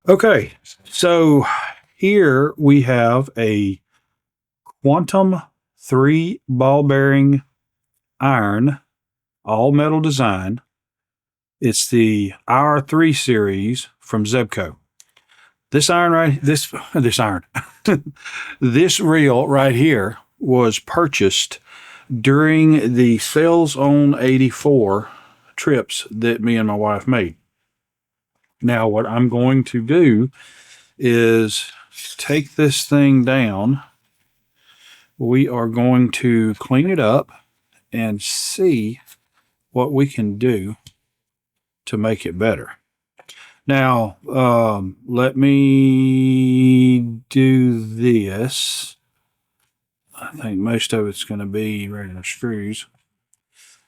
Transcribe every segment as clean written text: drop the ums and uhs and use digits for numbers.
Okay, so here we have a Quantum 3 ball bearing iron, all metal design. It's the IR3 series from Zebco. This iron right this iron this reel right here was purchased during the Sales on 84 trips that me and my wife made. Now what I'm going to do is take this thing down. We are going to clean it up and see what we can do to make it better. Now, let me do this. I think most of it's going to be regular screws.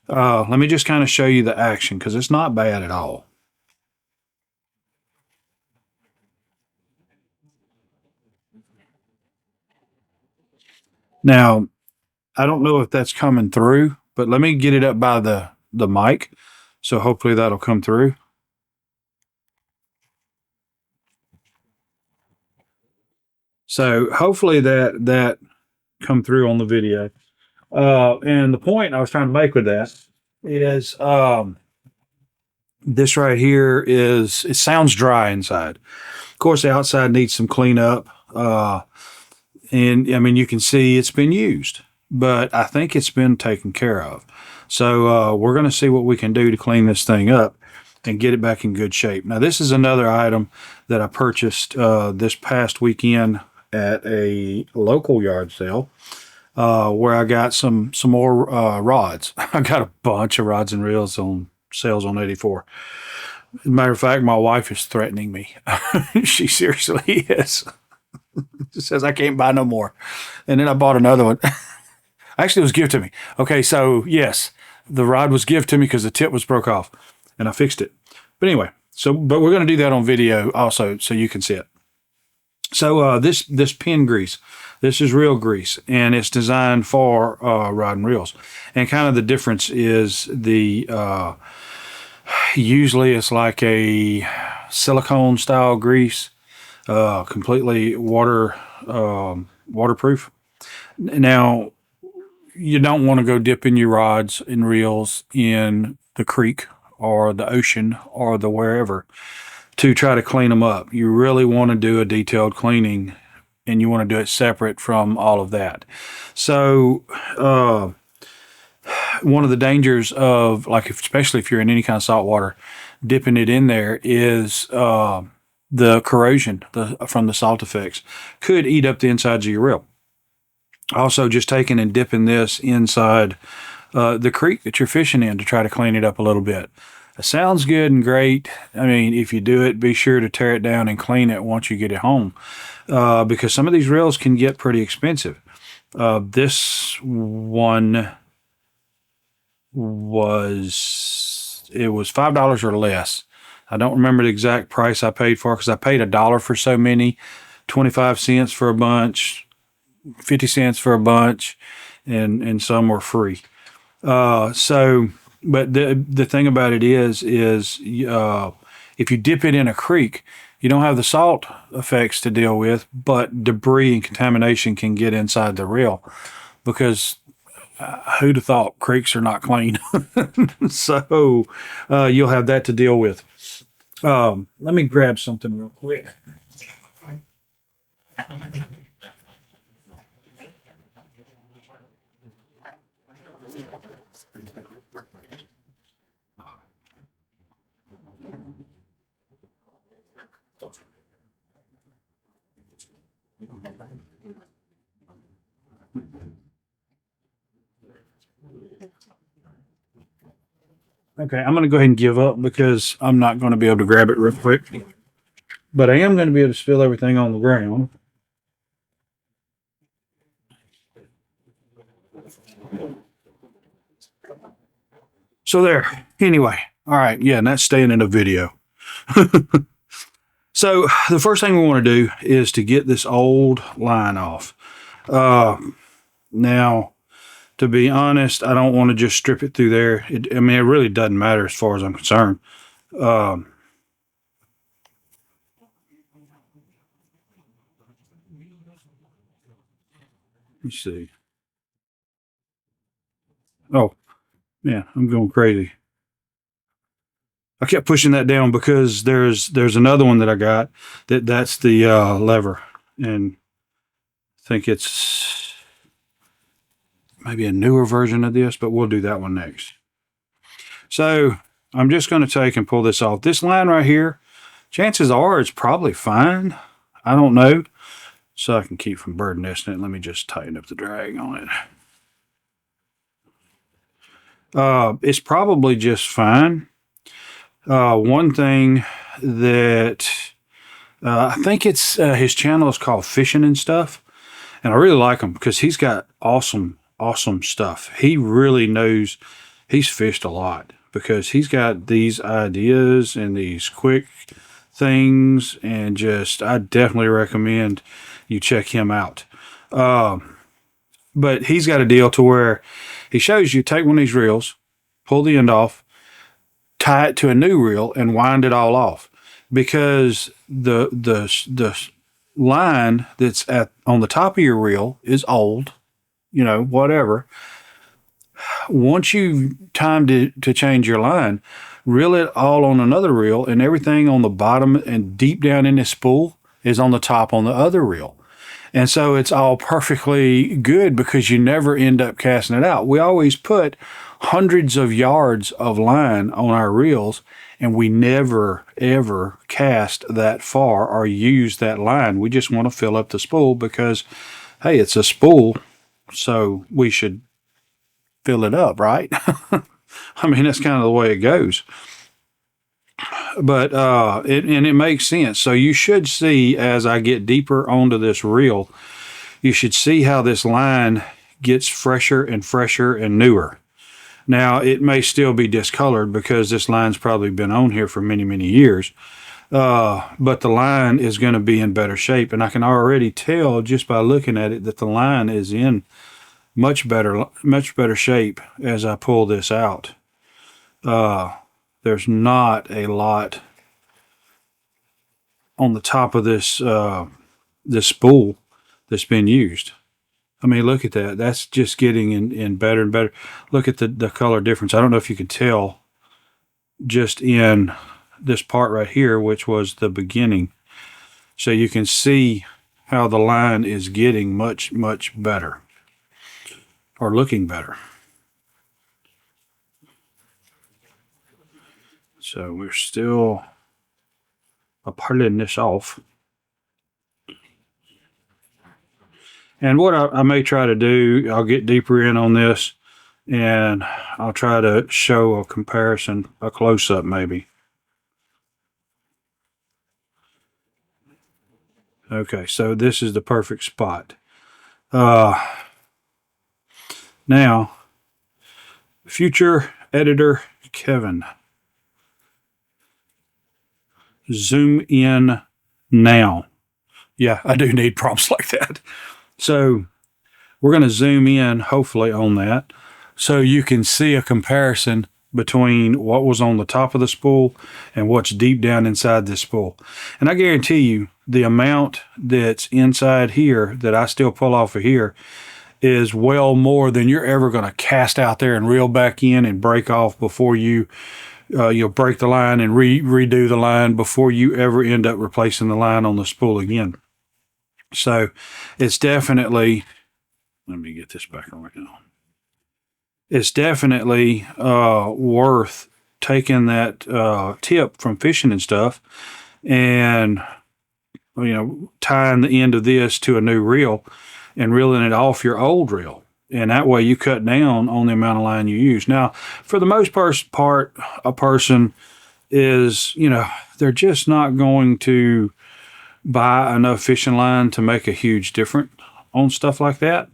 Let me just kind of show you the action because it's not bad at all. Now, I don't know if that's coming through, but let me get it up by the mic. So hopefully that'll come through. So hopefully that come through on the video. And the point I was trying to make with that is this right here is, it sounds dry inside. Of course, the outside needs some cleanup. And I mean, you can see it's been used, but I think it's been taken care of. So we're going to see what we can do to clean this thing up and get it back in good shape. Now, this is another item that I purchased this past weekend at a local yard sale where I got some more rods. I got a bunch of rods and reels on Sales on 84. As a matter of fact, my wife is threatening me. She seriously is. She says I can't buy no more. And then I bought another one. Actually, it was gifted to me. Okay, so yes, the rod was gifted to me because the tip was broke off, and I fixed it. But anyway, but we're going to do that on video also, so you can see it. So this pin grease, this is real grease, and it's designed for rod and reels. And kind of the difference is usually it's like a silicone style grease, completely waterproof. Now, you don't want to go dipping your rods and reels in the creek or the ocean or the wherever to try to clean them up. You really want to do a detailed cleaning, and you want to do it separate from all of that. So one of the dangers of, like, especially if you're in any kind of salt water, dipping it in there is the corrosion from the salt effects could eat up the insides of your reel. Also, just taking and dipping this inside the creek that you're fishing in to try to clean it up a little bit. It sounds good and great. I mean, if you do it, be sure to tear it down and clean it once you get it home, because some of these reels can get pretty expensive. This one was $5 or less. I don't remember the exact price I paid for it because I paid $1 for so many, 25 cents for a bunch, 50 cents for a bunch, and some were free. But the thing about it is if you dip it in a creek, you don't have the salt effects to deal with, but debris and contamination can get inside the reel because who'd have thought creeks are not clean? So you'll have that to deal with. Let me grab something real quick. Okay, I'm going to go ahead and give up because I'm not going to be able to grab it real quick. But I am going to be able to spill everything on the ground. So there. Anyway, all right, yeah, and that's staying in the video. So the first thing we want to do is to get this old line off. Now, to be honest, I don't want to just strip it through there. I mean, it really doesn't matter as far as I'm concerned. Let's see. Oh, yeah, I'm going crazy. I kept pushing that down because there's another one that I got that's the lever, and I think it's maybe a newer version of this, but we'll do that one next. So I'm just going to take and pull this off. This line right here, chances are it's probably fine. I don't know. So I can keep from bird nesting it. Let me just tighten up the drag on it. It's probably just fine. One thing that I think it's his channel is called Fishing and Stuff, and I really like him because he's got awesome stuff. He really knows. He's fished a lot because he's got these ideas and these quick things, and just I definitely recommend you check him out. But he's got a deal to where he shows you take one of these reels, pull the end off, tie it to a new reel, and wind it all off, because the line that's on the top of your reel is old, whatever. Once you've time to change your line, reel it all on another reel, and everything on the bottom and deep down in this spool is on the top on the other reel. And so it's all perfectly good because you never end up casting it out. We always put hundreds of yards of line on our reels, and we never, ever cast that far or use that line. We just want to fill up the spool because, hey, it's a spool, so we should fill it up, right? I mean, that's kind of the way it goes. But it makes sense. So you should see, as I get deeper onto this reel, you should see how this line gets fresher and fresher and newer. Now, it may still be discolored because this line's probably been on here for many, many years. But the line is going to be in better shape. And I can already tell just by looking at it that the line is in much better shape as I pull this out. There's not a lot on the top of this this spool that's been used. I mean, look at that. That's just getting in better and better. Look at the color difference. I don't know if you can tell just in this part right here, which was the beginning. So you can see how the line is getting much, much better, or looking better. So we're still pulling this off. And what I may try to do, I'll get deeper in on this, and I'll try to show a comparison, a close-up maybe. Okay, so this is the perfect spot. Now, future editor Kevin, zoom in now. Yeah, I do need prompts like that. So we're going to zoom in, hopefully, on that, so you can see a comparison between what was on the top of the spool and what's deep down inside this spool. And I guarantee you, the amount that's inside here that I still pull off of here is well more than you're ever going to cast out there and reel back in and break off before you'll break the line and redo the line before you ever end up replacing the line on the spool again. So it's definitely, let me get this back on right now. It's definitely worth taking that tip from Fishing and Stuff and, tying the end of this to a new reel and reeling it off your old reel. And that way you cut down on the amount of line you use. Now, for the most part, a person is, they're just not going to buy enough fishing line to make a huge difference on stuff like that.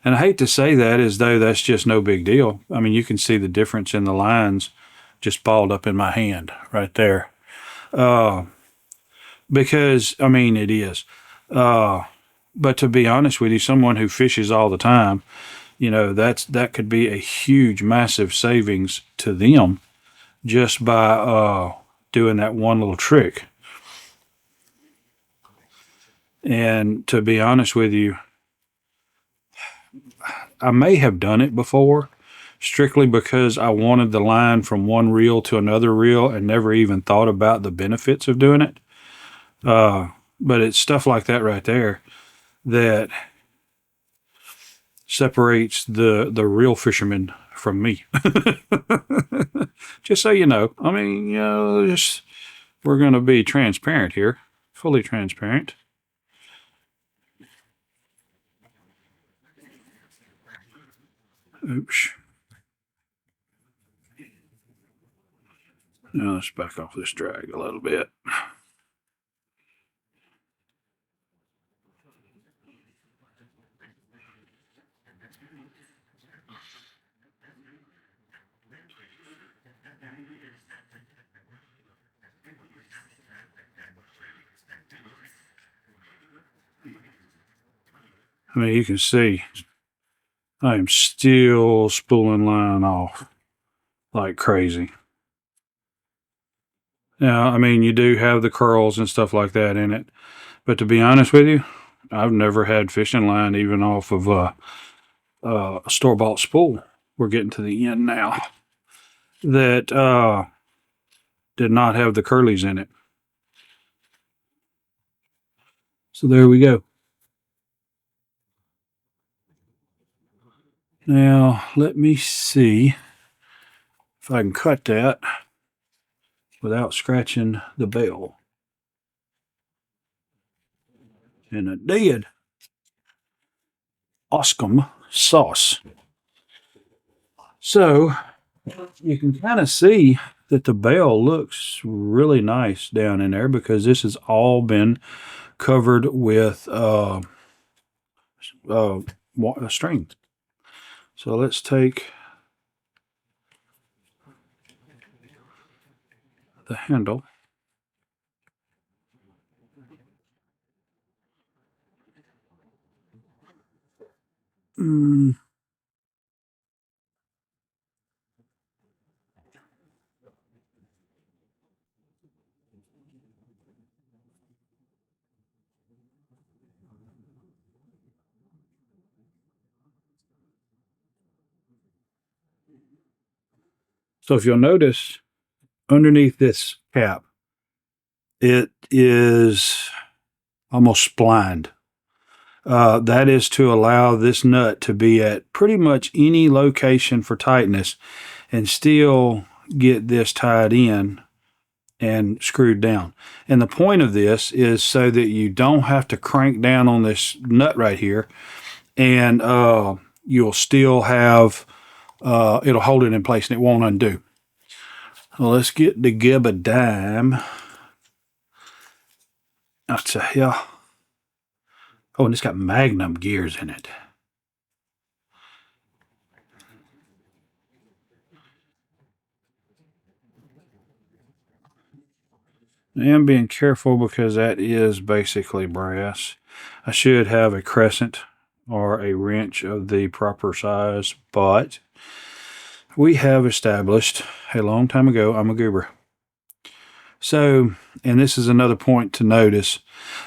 And I hate to say that as though that's just no big deal. I mean, you can see the difference in the lines just balled up in my hand right there. Because, I mean, it is. But to be honest with you, someone who fishes all the time, that could be a huge, massive savings to them just by doing that one little trick. And to be honest with you, I may have done it before, strictly because I wanted the line from one reel to another reel and never even thought about the benefits of doing it. But it's stuff like that right there that separates the real fisherman from me. Just so you know. I mean, we're going to be transparent here, fully transparent. Oops. Now let's back off this drag a little bit. I mean, you can see I am still spooling line off like crazy. Now, I mean, you do have the curls and stuff like that in it, but to be honest with you, I've never had fishing line even off of a store-bought spool. We're getting to the end now. That did not have the curlies in it. So there we go. Now, let me see if I can cut that without scratching the bell. And I did. Awesome sauce. So, you can kind of see that the bell looks really nice down in there because this has all been covered with string. So let's take the handle. So if you'll notice, underneath this cap, it is almost splined. That is to allow this nut to be at pretty much any location for tightness and still get this tied in and screwed down. And the point of this is so that you don't have to crank down on this nut right here, and you'll still have it'll hold it in place and it won't undo. So let's get the gib a dime. I'll tell you. Oh, and it's got magnum gears in it. I am being careful because that is basically brass. I should have a crescent or a wrench of the proper size, but we have established a long time ago I'm a goober. So, and this is another point to notice,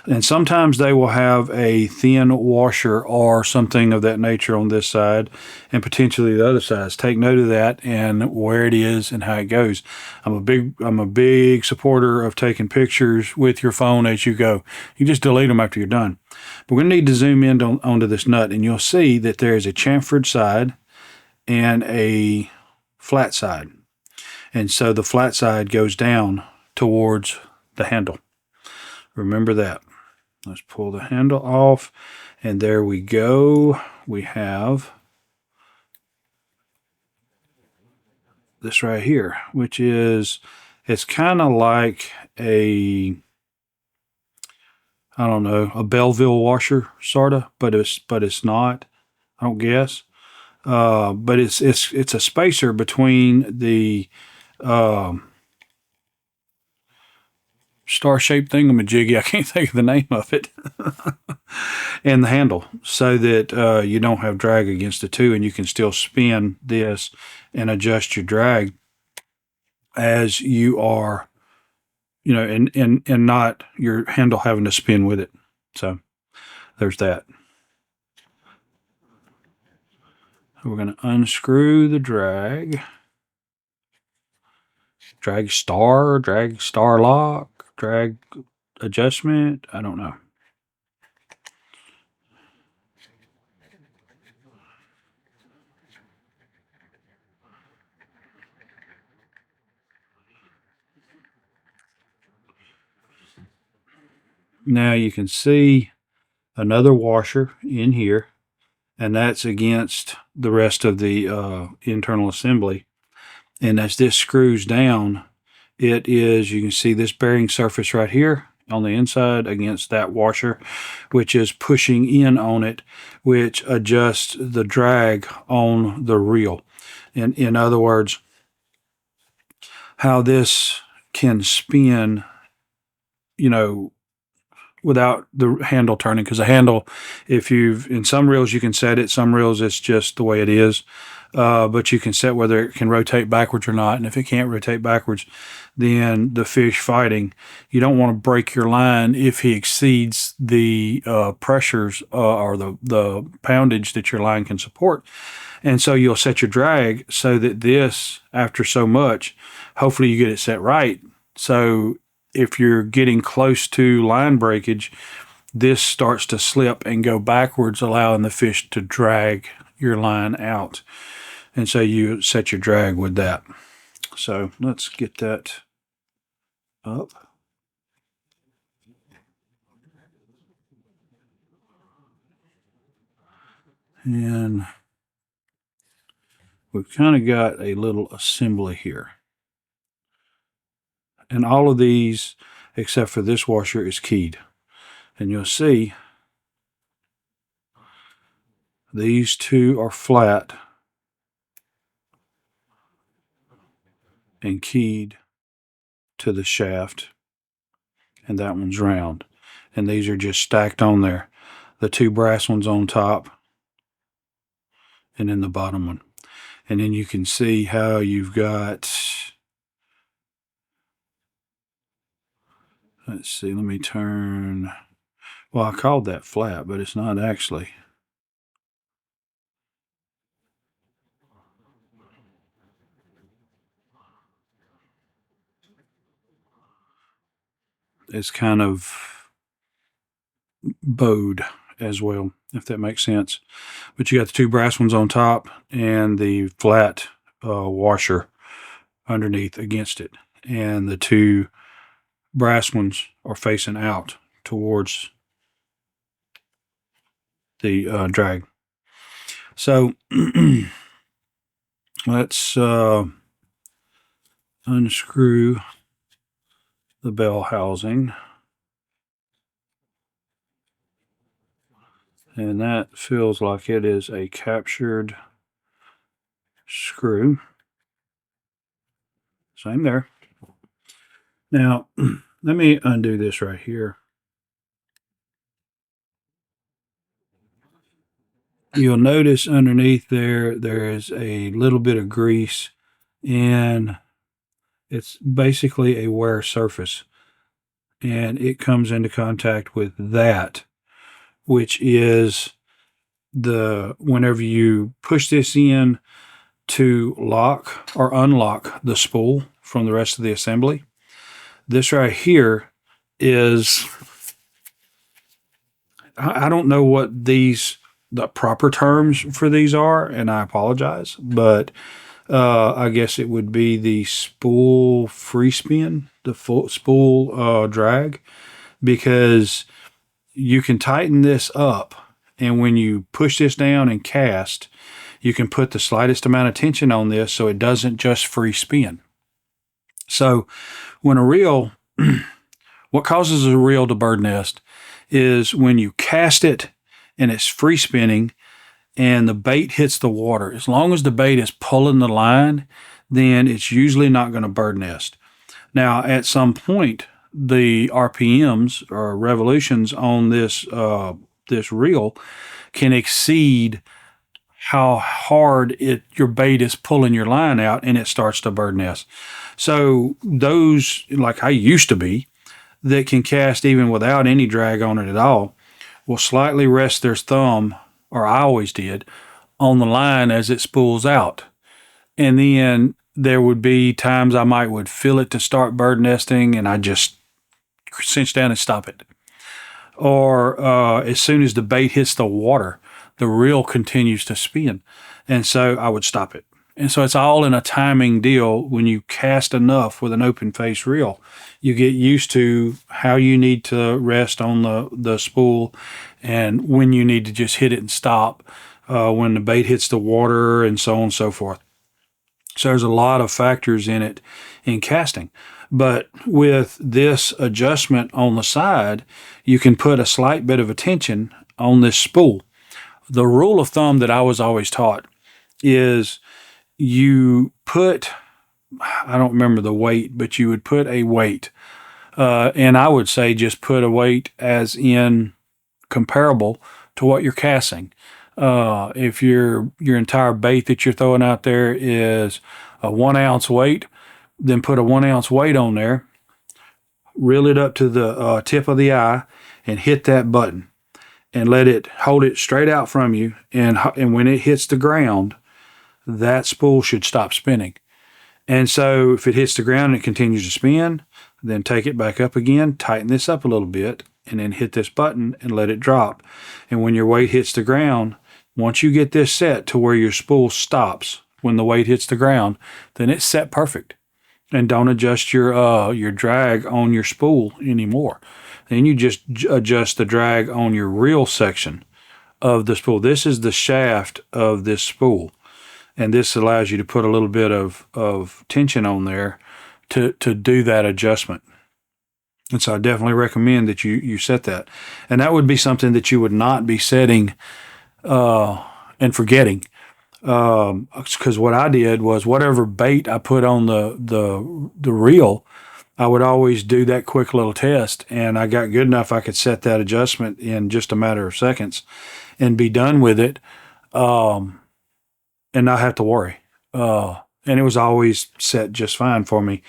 and sometimes they will have a thin washer or something of that nature on this side and potentially the other sides. Take note of that and where it is and how it goes. I'm a big supporter of taking pictures with your phone as you go. You just delete them after you're done. But we're going to need to zoom in onto this nut, and you'll see that there is a chamfered side and a flat side. And so the flat side goes down towards the handle. Remember that. Let's pull the handle off, and there we go. We have this right here, which is, it's kind of like a, I don't know, a Belleville washer, sorta, but it's not, I don't guess. But it's a spacer between the star-shaped thingamajiggy, I can't think of the name of it, and the handle, so that you don't have drag against the two, and you can still spin this and adjust your drag as you are, and not your handle having to spin with it. So there's that. We're going to unscrew the drag star, drag star lock, drag adjustment. I don't know. Now you can see another washer in here, and that's against the rest of the internal assembly. And as this screws down, it is, you can see this bearing surface right here on the inside against that washer, which is pushing in on it, which adjusts the drag on the reel. And in other words, how this can spin, you know, without the handle turning, because the handle, if you've, in some reels you can set it, some reels it's just the way it is, but you can set whether it can rotate backwards or not. And if it can't rotate backwards, then the fish fighting, you don't want to break your line if he exceeds the pressures or the poundage that your line can support. And so you'll set your drag so that this, after so much, hopefully you get it set right. So if you're getting close to line breakage, this starts to slip and go backwards, allowing the fish to drag your line out. And so you set your drag with that. So let's get that up. And we've kind of got a little assembly here. And all of these, except for this washer, is keyed. And you'll see these two are flat and keyed to the shaft, and that one's round. And these are just stacked on there. The two brass ones on top, and then the bottom one. And then you can see how you've got, let's see, let me turn, well, I called that flat, but it's not actually. It's kind of bowed as well, if that makes sense. But you got the two brass ones on top and the flat washer underneath against it. And the two brass ones are facing out towards the drag. So let's unscrew the bell housing. And that feels like it is a captured screw. Same there. Now, let me undo this right here. You'll notice underneath there is a little bit of grease, and it's basically a wear surface. And it comes into contact with that, which is whenever you push this in to lock or unlock the spool from the rest of the assembly, this right here is, I don't know what the proper terms for these are, and I apologize, but I guess it would be the spool free spin, the full spool drag, because you can tighten this up, and when you push this down and cast, you can put the slightest amount of tension on this so it doesn't just free spin. So when a reel, what causes a reel to bird nest is when you cast it and it's free spinning and the bait hits the water. As long as the bait is pulling the line, then it's usually not going to bird nest. Now, at some point, the RPMs or revolutions on this reel can exceed how hard your bait is pulling your line out, and it starts to bird nest. So those, like I used to be, that can cast even without any drag on it at all, will slightly rest their thumb, or I always did, on the line as it spools out. And then there would be times I would feel it to start bird nesting, and I just cinch down and stop it. Or as soon as the bait hits the water, the reel continues to spin. And so I would stop it. And so it's all in a timing deal. When you cast enough with an open face reel, you get used to how you need to rest on the spool and when you need to just hit it and stop when the bait hits the water and so on and so forth. So there's a lot of factors in it in casting. But with this adjustment on the side, you can put a slight bit of attention on this spool. The rule of thumb that I was always taught is you put, I don't remember the weight, but you would put a weight. And I would say just put a weight as in comparable to what you're casting. If your entire bait that you're throwing out there is a 1 ounce weight, then put a 1 ounce weight on there, reel it up to the tip of the eye, and hit that button, and hold it straight out from you. And when it hits the ground, that spool should stop spinning. And so if it hits the ground and it continues to spin, then take it back up again, tighten this up a little bit, and then hit this button and let it drop. And when your weight hits the ground, once you get this set to where your spool stops when the weight hits the ground, then it's set perfect. And don't adjust your drag on your spool anymore. Then you just adjust the drag on your reel section of the spool. This is the shaft of this spool. And this allows you to put a little bit of tension on there to do that adjustment. And so I definitely recommend that you set that. And that would be something that you would not be setting and forgetting. Because what I did was whatever bait I put on the reel, I would always do that quick little test. And I got good enough I could set that adjustment in just a matter of seconds and be done with it. And not have to worry. And it was always set just fine for me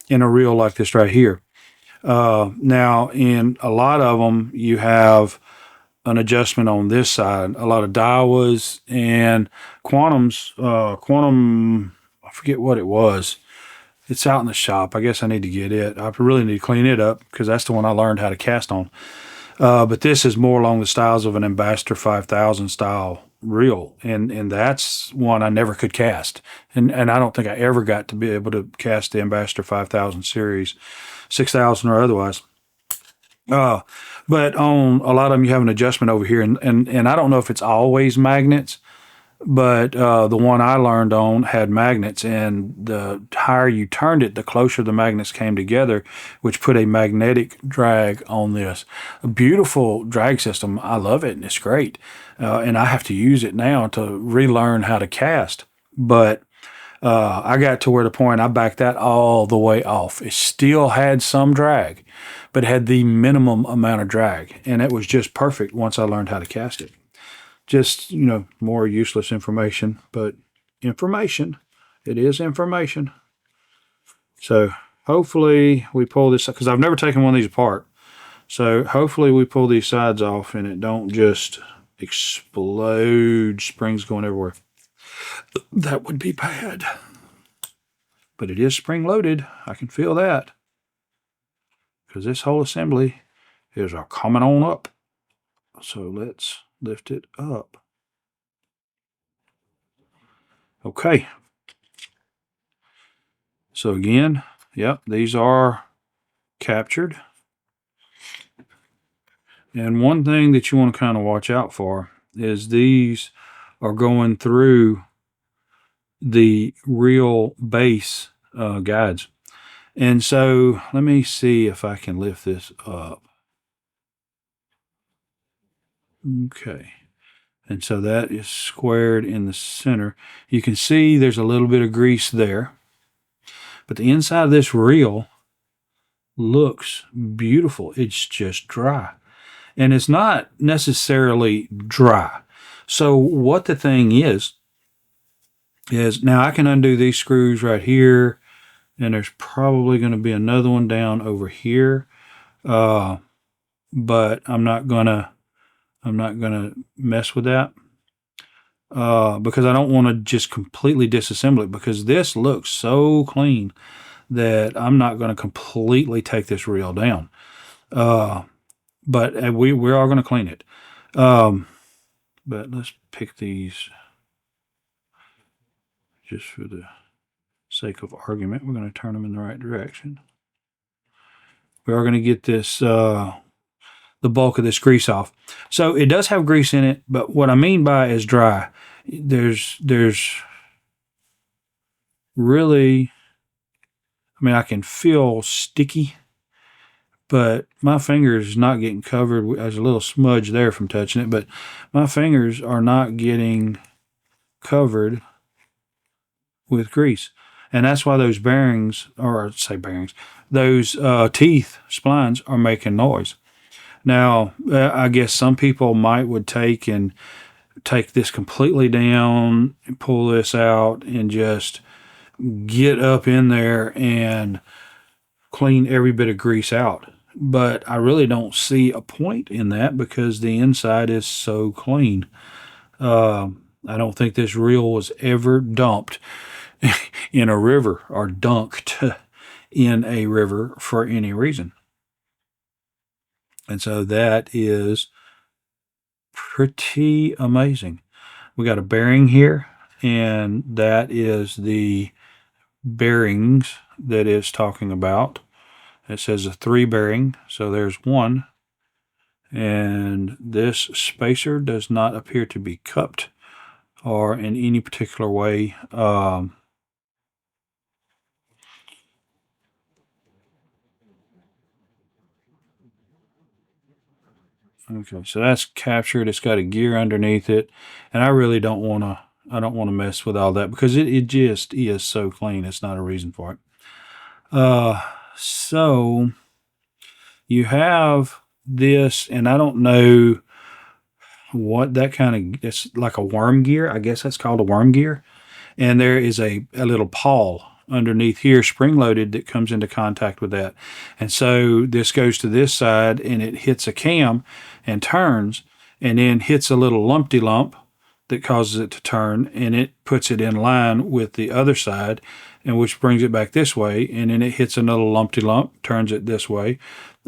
in a reel like this right here. Now, in a lot of them, you have an adjustment on this side. A lot of Daiwas and Quantums. Quantum, I forget what it was. It's out in the shop. I guess I need to get it. I really need to clean it up because that's the one I learned how to cast on. But this is more along the styles of an Ambassador 5000 style reel, and that's one I never could cast, and I don't think I ever got to be able to cast the Ambassador 5000 series, 6000 or otherwise. But on a lot of them you have an adjustment over here, and I don't know if it's always magnets, but the one I learned on had magnets, and the higher you turned it, the closer the magnets came together, which put a magnetic drag on this. A beautiful drag system. I love it, and it's great. And I have to use it now to relearn how to cast. But I got to where the point I backed that all the way off. It still had some drag, but had the minimum amount of drag, and it was just perfect once I learned how to cast it. Just, more useless information, but information. It is information. So hopefully we pull this, because I've never taken one of these apart. So hopefully we pull these sides off and it don't just explode, springs going everywhere. That would be bad. But it is spring loaded. I can feel that. Because this whole assembly is coming on up. So let's lift it up. Okay. So again, yep, these are captured. And one thing that you want to kind of watch out for is these are going through the real base guides. And so let me see if I can lift this up. Okay. And so that is squared in the center. You can see there's a little bit of grease there. But the inside of this reel looks beautiful. It's just dry. And it's not necessarily dry. So what the thing is now I can undo these screws right here, and there's probably going to be another one down over here. But I'm not gonna mess with that. because I don't want to just completely disassemble it, because this looks so clean that I'm not going to completely take this reel down. But we are going to clean it. But let's pick these just for the sake of argument. We're going to turn them in the right direction. We are going to get this the bulk of this grease off. So it does have grease in it, but what I mean by is dry. There's really, I mean, I can feel sticky, but my fingers not getting covered. There's a little smudge there from touching it, but my fingers are not getting covered with grease. And that's why those bearings, or I'd say bearings, those teeth splines are making noise. Now, I guess some people would take this completely down and pull this out and just get up in there and clean every bit of grease out. But I really don't see a point in that, because the inside is so clean. I don't think this reel was ever dumped in a river or dunked in a river for any reason. And so that is pretty amazing. We got a bearing here, and that is the bearings that it's talking about. It says a 3 bearing, so there's one. And this spacer does not appear to be cupped or in any particular way. Okay, so that's captured. It's got a gear underneath it, and I really don't want to. I don't want to mess with all that, because it just is so clean. It's not a reason for it. So you have this, and I don't know what that kind of. It's like a worm gear. I guess that's called a worm gear. And there is a little pawl underneath here, spring-loaded, that comes into contact with that. And so this goes to this side, and it hits a cam and turns, and then hits a little lumpty lump that causes it to turn, and it puts it in line with the other side, and which brings it back this way, and then it hits another lumpty lump, turns it this way,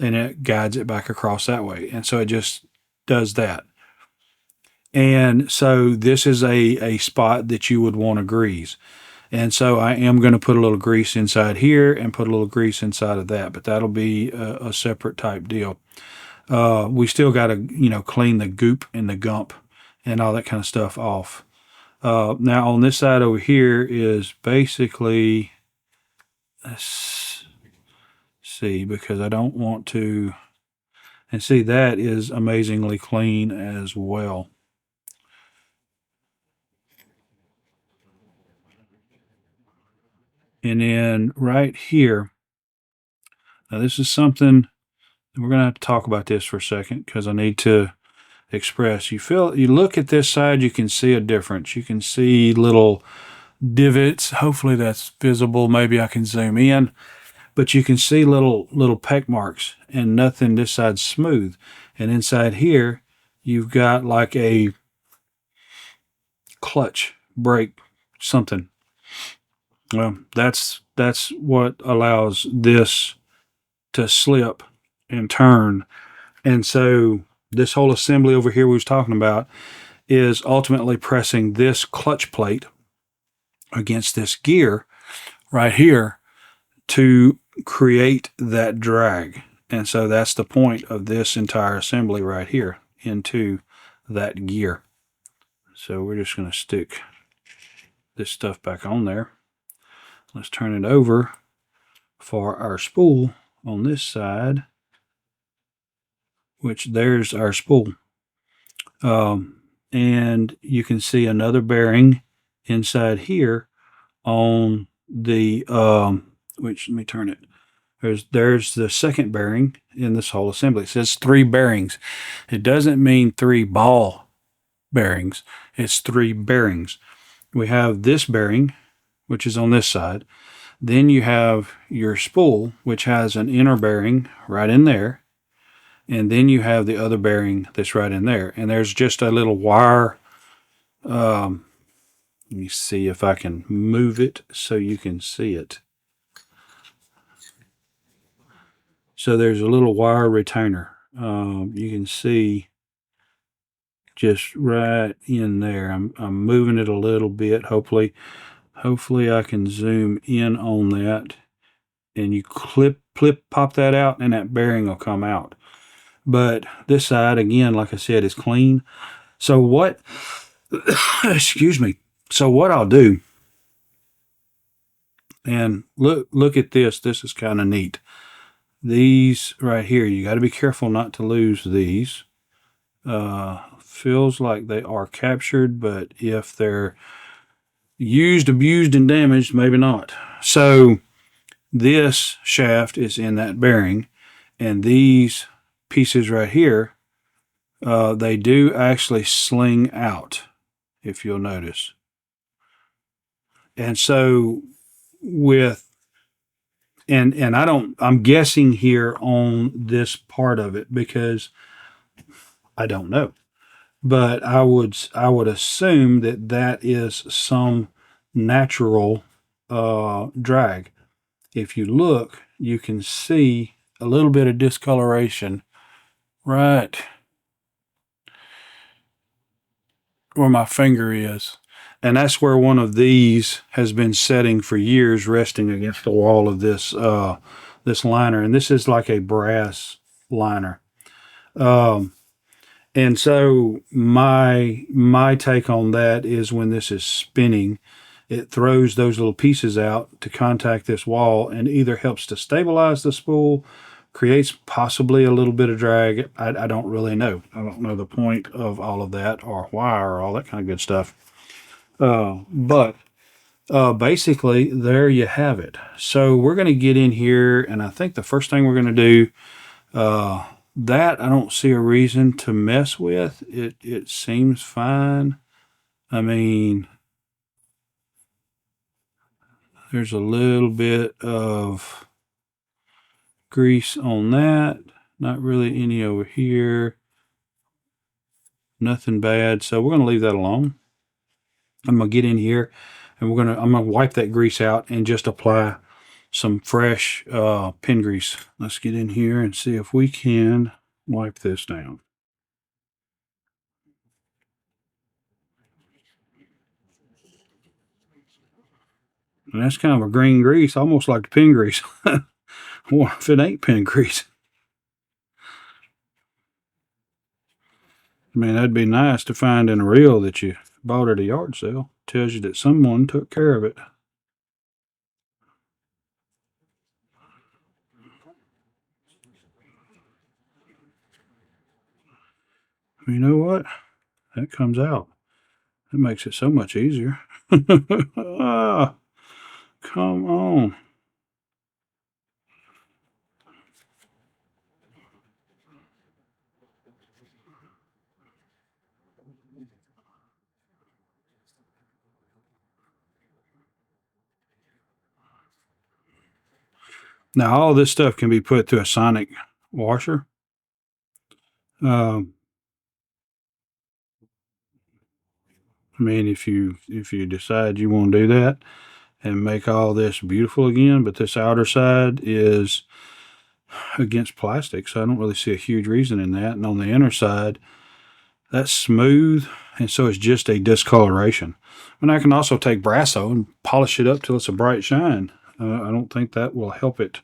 and it guides it back across that way. And so it just does that. And so this is a spot that you would want to grease. And so I am going to put a little grease inside here and put a little grease inside of that, but that'll be a separate type deal. We still got to, clean the goop and the gump and all that kind of stuff off. Now on this side over here is basically, let's see, because I don't want to, and see, that is amazingly clean as well. And then right here, now this is something, we're going to have to talk about this for a second, because I need to express. You look at this side, you can see a difference. You can see little divots. Hopefully that's visible. Maybe I can zoom in. But you can see little peck marks, and nothing. This side's smooth. And inside here, you've got like a clutch, brake, something. Well, that's what allows this to slip and turn. And so this whole assembly over here we was talking about is ultimately pressing this clutch plate against this gear right here to create that drag. And so that's the point of this entire assembly right here, into that gear. So we're just going to stick this stuff back on there. Let's turn it over for our spool on this side, which there's our spool. And you can see another bearing inside here on the, which, let me turn it. There's the second bearing in this whole assembly. It says 3 bearings. It doesn't mean 3 ball bearings. It's 3 bearings. We have this bearing, which is on this side. Then you have your spool, which has an inner bearing right in there. And then you have the other bearing that's right in there. And there's just a little wire Let me see if I can move it so you can see it. So there's a little wire retainer. You can see just right in there. I'm moving it a little bit. Hopefully I can zoom in on that, and you pop that out, and that bearing will come out. But this side, again, like I said, is clean. So what? Excuse me. So what I'll do, and look at this. This is kind of neat. These right here, you got to be careful not to lose these. Feels like they are captured, but if they're used, abused, and damaged, maybe not. So this shaft is in that bearing, and these pieces right here, they do actually sling out, if you'll notice. And so I'm guessing here on this part of it because I don't know. But I would assume that is some natural drag. If you look, you can see a little bit of discoloration right where my finger is. And that's where one of these has been setting for years, resting against the wall of this liner. And this is like a brass liner. And so my take on that is when this is spinning, it throws those little pieces out to contact this wall and either helps to stabilize the spool, creates possibly a little bit of drag. I don't really know. I don't know the point of all of that or why or all that kind of good stuff. But basically, there you have it. So we're going to get in here, and I think the first thing we're going to do, that I don't see a reason to mess with. It seems fine. I mean, there's a little bit of grease on that. Not really any over here. Nothing bad. So we're going to leave that alone. I'm going to get in here and I'm going to wipe that grease out and just apply some fresh pin grease. Let's get in here and see if we can wipe this down. And that's kind of a green grease, almost like the pin grease. Or if it ain't pin grease. I mean, that'd be nice to find in a reel that you bought at a yard sale. Tells you that someone took care of it. You know what? That comes out. That makes it so much easier. Ah, come on. Now, all this stuff can be put through a sonic washer. I mean, if you decide you want to do that and make all this beautiful again, but this outer side is against plastic, so I don't really see a huge reason in that. And on the inner side, that's smooth, and so it's just a discoloration. And I can also take Brasso and polish it up till it's a bright shine. I don't think that will help it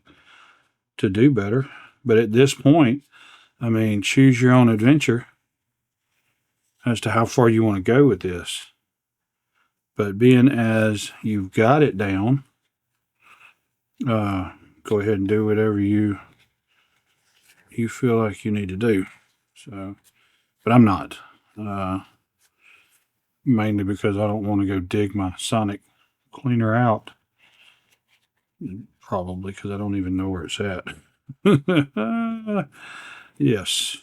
to do better. But at this point, I mean, choose your own adventure as to how far you want to go with this. But being as you've got it down, go ahead and do whatever you feel like you need to do. So, but I'm not. Mainly because I don't want to go dig my sonic cleaner out. Probably because I don't even know where it's at. Yes.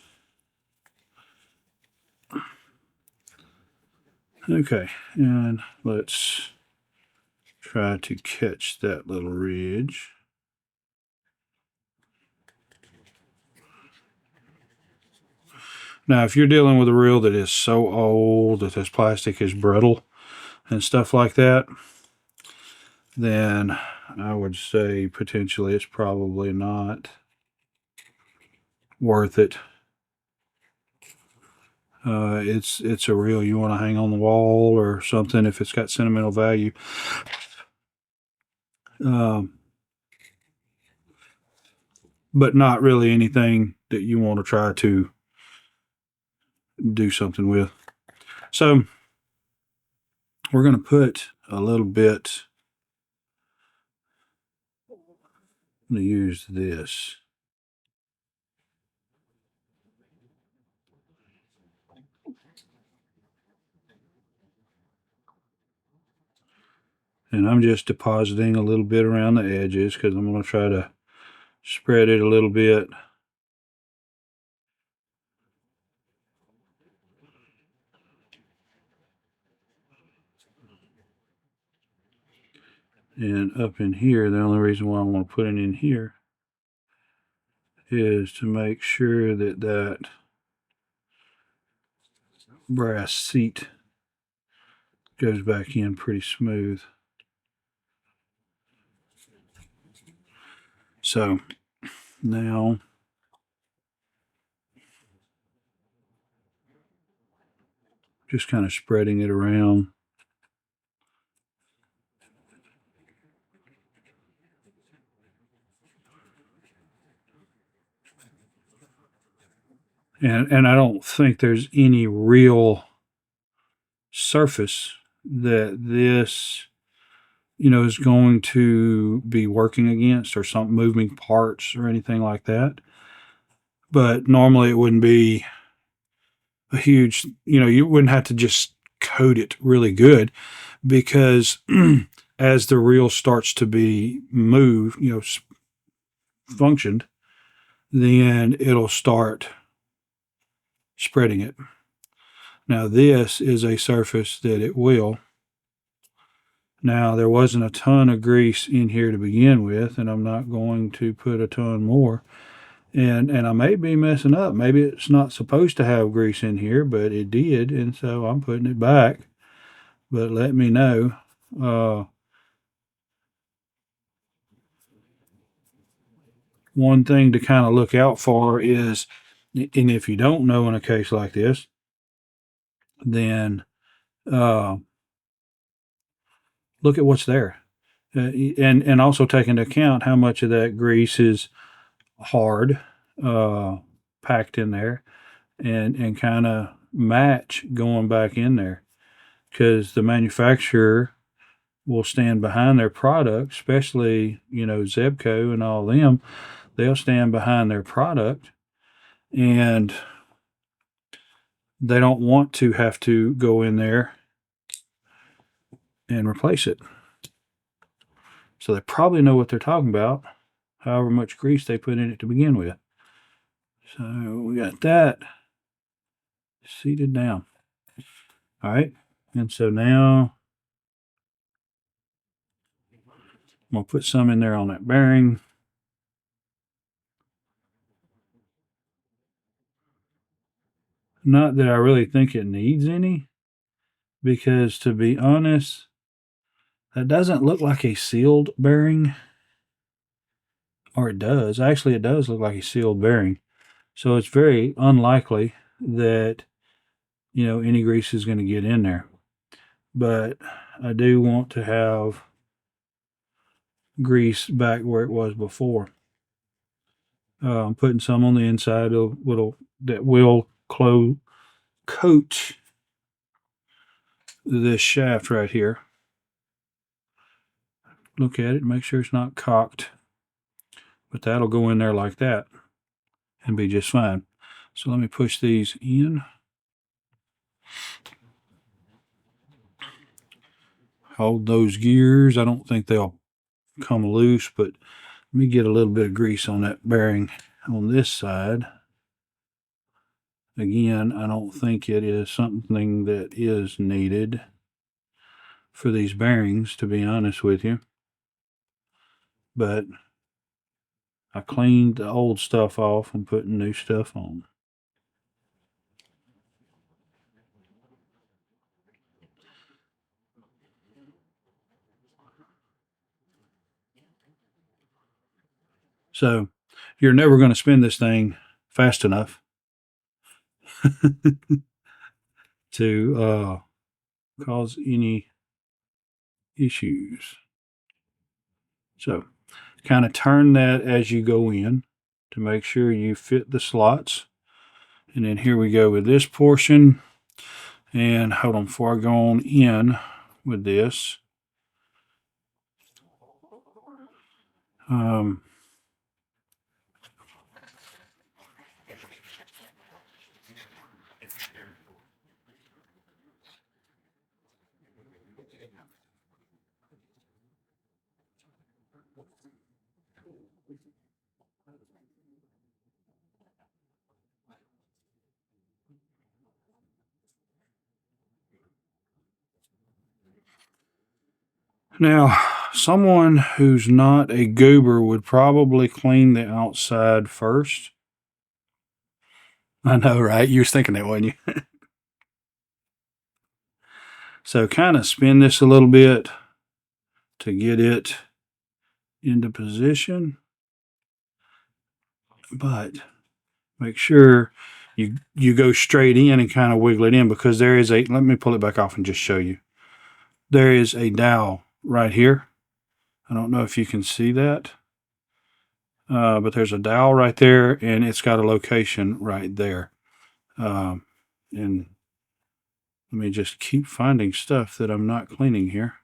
Okay, and let's try to catch that little ridge. Now, if you're dealing with a reel that is so old that this plastic is brittle and stuff like that, then I would say potentially it's probably not worth it. It's a reel you want to hang on the wall or something if it's got sentimental value. But not really anything that you want to try to do something with. So we're going to put a little bit. I'm going to use this. And I'm just depositing a little bit around the edges because I'm going to try to spread it a little bit. And up in here, the only reason why I want to put it in here is to make sure that that brass seat goes back in pretty smooth. So now just kind of spreading it around. And I don't think there's any real surface that this, is going to be working against or some moving parts or anything like that. But normally it wouldn't be a huge, you wouldn't have to just coat it really good because as the reel starts to be moved, functioned, then it'll start spreading it. Now this is a surface that it will. Now there wasn't a ton of grease in here to begin with, and I'm not going to put a ton more. And I may be messing up. Maybe it's not supposed to have grease in here, but it did, and so I'm putting it back. But let me know. One thing to kind of look out for is, and if you don't know in a case like this, then look at what's there. And also take into account how much of that grease is hard, packed in there, and kind of match going back in there, because the manufacturer will stand behind their product, especially Zebco and all them. They'll stand behind their product, and they don't want to have to go in there and replace it. So they probably know what they're talking about, however much grease they put in it to begin with. So we got that seated down. All right. And so now I'm going to put some in there on that bearing. Not that I really think it needs any, because to be honest, that doesn't look like a sealed bearing. Or it does. Actually, it does look like a sealed bearing. So it's very unlikely that, any grease is going to get in there. But I do want to have grease back where it was before. I'm putting some on the inside that will coat this shaft right here. Look at it, make sure it's not cocked. But that'll go in there like that and be just fine. So let me push these in. Hold those gears. I don't think they'll come loose, but let me get a little bit of grease on that bearing on this side. Again, I don't think it is something that is needed for these bearings, to be honest with you. But I cleaned the old stuff off and putting new stuff on. So you're never going to spin this thing fast enough to cause any issues. So kind of turn that as you go in to make sure you fit the slots. And then here we go with this portion. And hold on, before I go on in with this, now, someone who's not a goober would probably clean the outside first. I know, right? You was thinking that, wasn't you? So kind of spin this a little bit to get it into position. But make sure you go straight in and kind of wiggle it in, because there is a, let me pull it back off and just show you. There is a dowel right here. I don't know if you can see that. But there's a dowel right there, and it's got a location right there. And let me just keep finding stuff that I'm not cleaning here.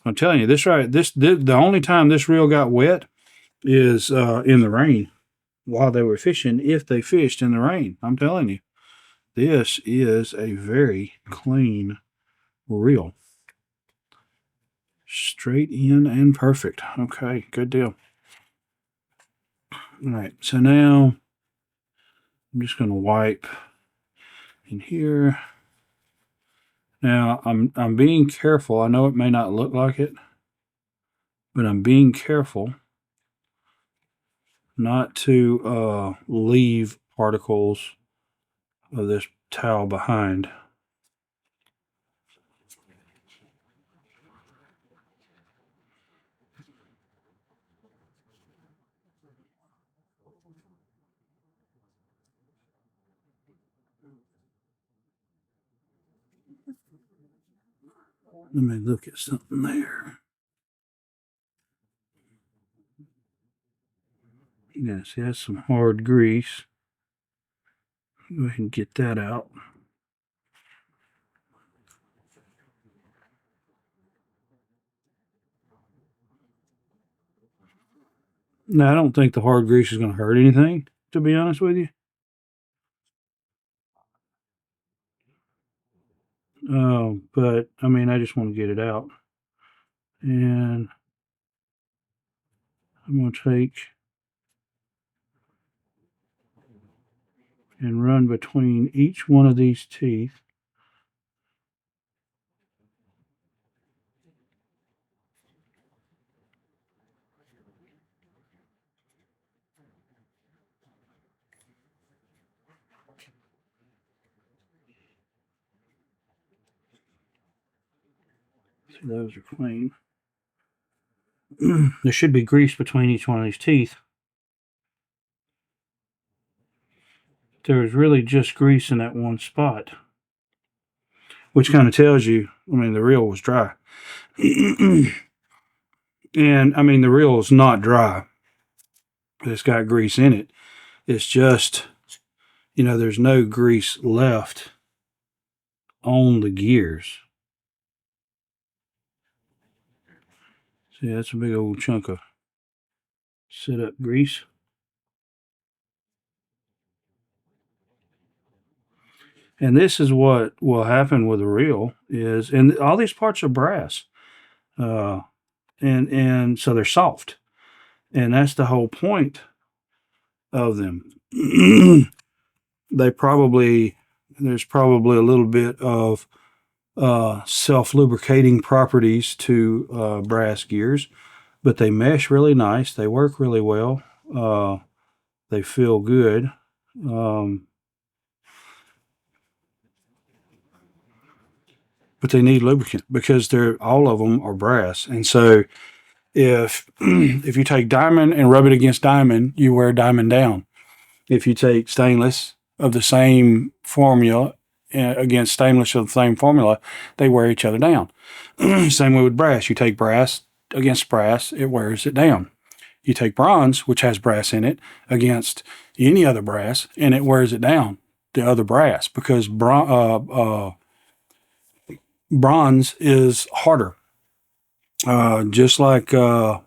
I'm telling you, the only time this reel got wet is in the rain while they were fishing, if they fished in the rain. I'm telling you, this is a very clean reel. Straight in and perfect. Okay, good deal. All right, so now I'm just going to wipe in here. Now I'm being careful. I know it may not look like it, but I'm being careful not to leave particles of this towel behind. Let me look at something there. Yes, it has some hard grease. Go ahead and get that out. Now, I don't think the hard grease is going to hurt anything, to be honest with you. But, I mean, I just want to get it out. And I'm going to take and run between each one of these teeth. See, those are clean. There should be grease between each one of these teeth. There was really just grease in that one spot, which kind of tells you, I mean, the reel was dry. And, I mean, the reel is not dry. It's got grease in it. It's just, you know, there's no grease left on the gears. See, that's a big old chunk of set up grease. And this is what will happen with a reel is, and all these parts are brass. And so they're soft. And that's the whole point of them. There's probably a little bit of self-lubricating properties to brass gears, but they mesh really nice. They work really well. They feel good. but they need lubricant because all of them are brass. And so if if you take diamond and rub it against diamond, you wear diamond down. If you take stainless of the same formula against stainless of the same formula, they wear each other down. Same way with brass. You take brass against brass, it wears it down. You take bronze, which has brass in it, against any other brass, and it wears it down, the other brass, because bronze is harder. Just like I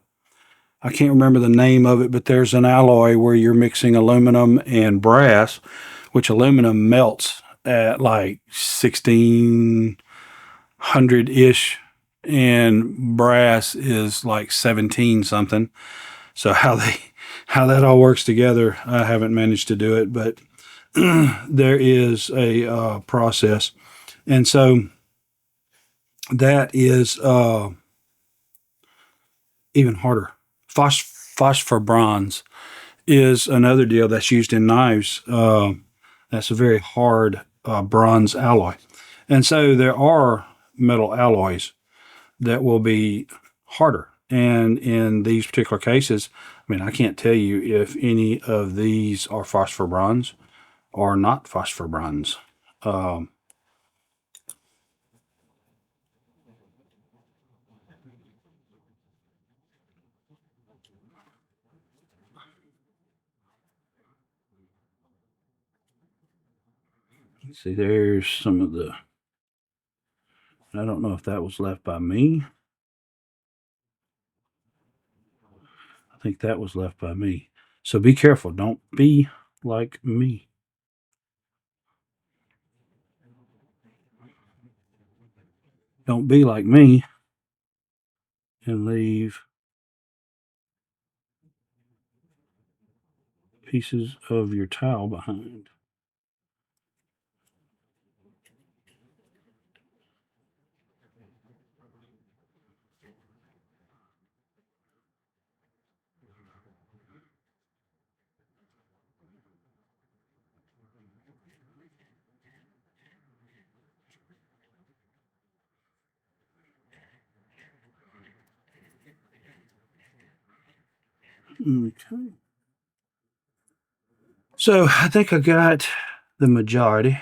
can't remember the name of it, but there's an alloy where you're mixing aluminum and brass, which aluminum melts at like 1600-ish, and brass is like 17 something. So how that all works together, I haven't managed to do it, but there is a process. And so that is even harder. Phosphor bronze is another deal that's used in knives. That's a very hard bronze alloy. And so there are metal alloys that will be harder. And in these particular cases, I mean, I can't tell you if any of these are phosphor bronze or not phosphor bronze. Let's see, there's some of the, I don't know if that was left by me. I think that was left by me. So be careful. Don't be like me. Don't be like me and leave pieces of your towel behind. Okay. So I think I got the majority.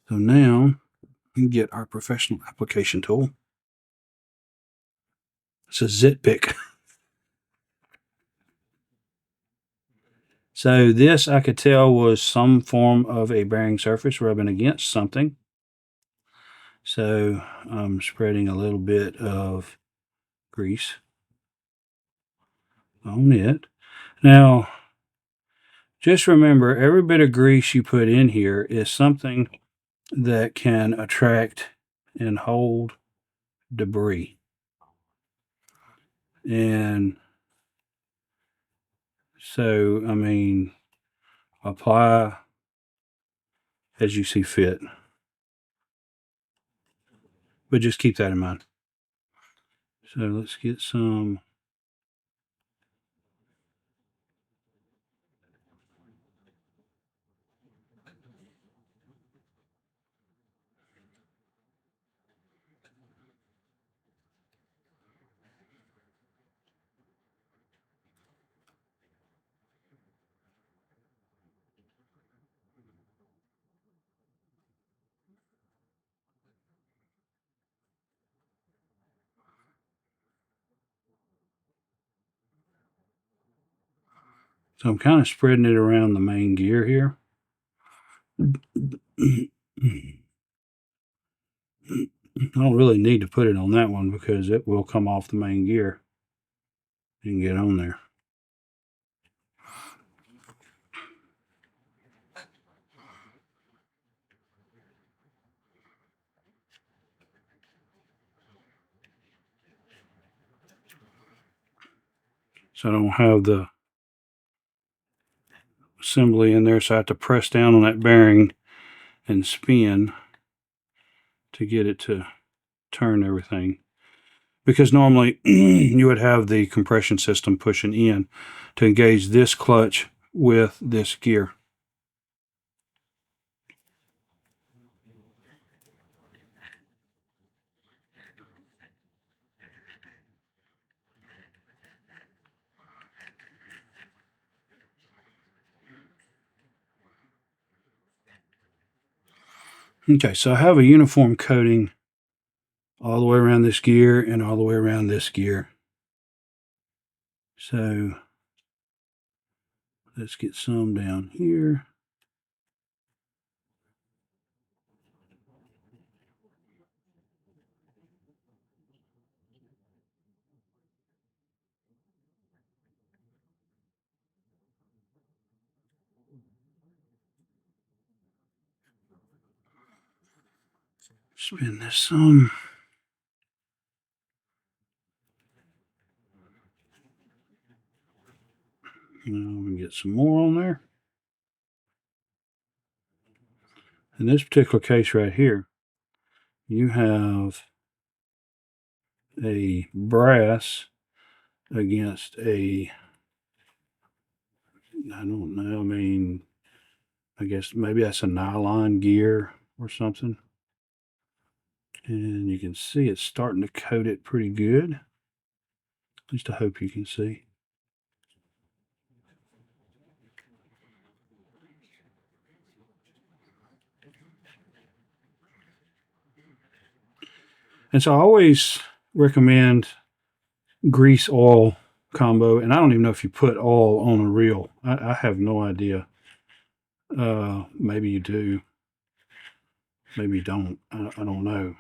So now we can get our professional application tool. It's a zit pick. So this I could tell was some form of a bearing surface rubbing against something. So I'm spreading a little bit of grease on it. Now, just remember, every bit of grease you put in here is something that can attract and hold debris. And so, I mean, apply as you see fit. But just keep that in mind. So let's get some. So I'm kind of spreading it around the main gear here. I don't really need to put it on that one because it will come off the main gear and get on there. So I don't have the assembly in there, so I have to press down on that bearing and spin to get it to turn everything. because normally you would have the compression system pushing in to engage this clutch with this gear. Okay, so I have a uniform coating all the way around this gear and all the way around this gear. So let's get some down here. Spin this some. Now we can get some more on there. In this particular case right here, you have a brass against a, I don't know, I mean, I guess maybe that's a nylon gear or something. And you can see it's starting to coat it pretty good. At least I hope you can see. And so I always recommend grease oil combo. And I don't even know if you put oil on a reel. I have no idea. Maybe you do. Maybe you don't. I don't know.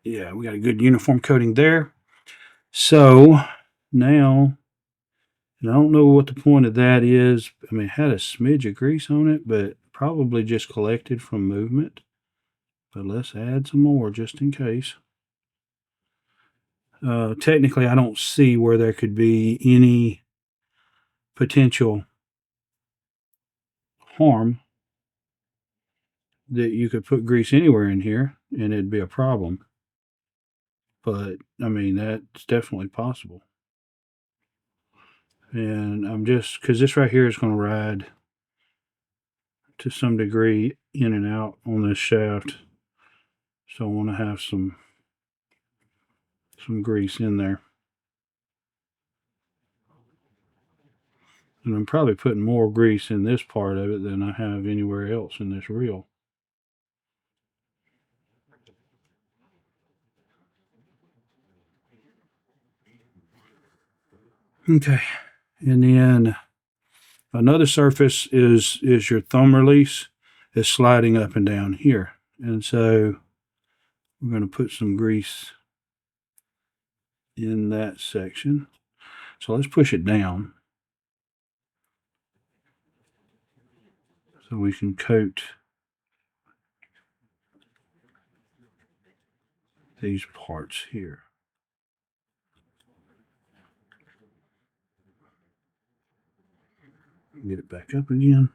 Yeah, we got a good uniform coating there. So now, and I don't know what the point of that is. I mean, it had a smidge of grease on it, but probably just collected from movement. But let's add some more just in case. Technically, I don't see where there could be any potential harm that you could put grease anywhere in here and it'd be a problem. But I mean, that's definitely possible. And I'm just, because this right here is going to ride to some degree in and out on this shaft. So I want to have some grease in there. And I'm probably putting more grease in this part of it than I have anywhere else in this reel. Okay, and then another surface is your thumb release is sliding up and down here. And so we're going to put some grease in that section. So let's push it down so we can coat these parts here. Get it back up again.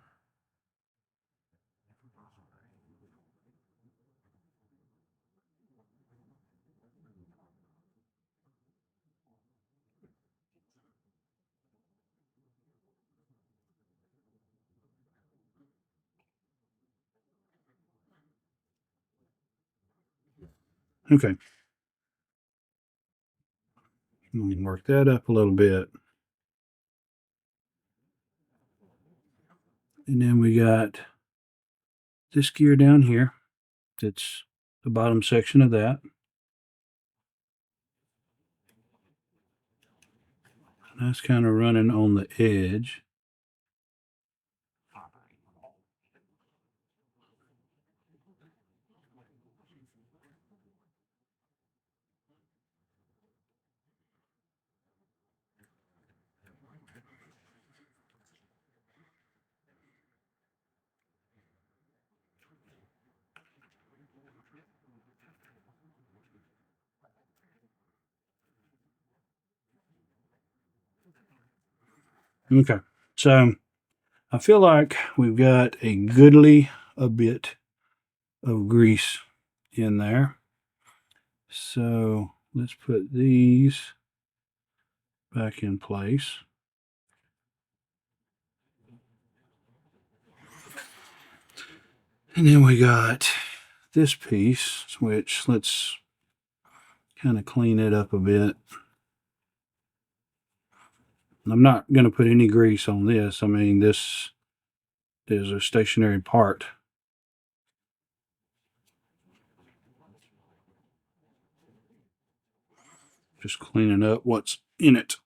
Okay. We can work that up a little bit. And then we got this gear down here. That's the bottom section of that. And that's kind of running on the edge. Okay, so I feel like we've got a goodly a bit of grease in there. So let's put these back in place. And then we got this piece, which let's kind of clean it up a bit. I'm not going to put any grease on this. I mean, this is a stationary part. Just cleaning up what's in it.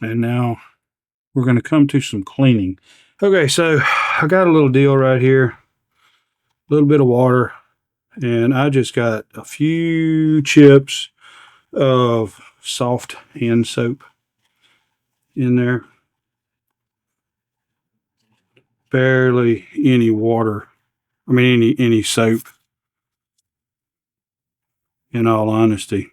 And now we're going to come to some cleaning. Okay, so I got a little deal right here. A little bit of water. And I just got a few chips of soft hand soap in there. Barely any water. I mean, any soap, in all honesty.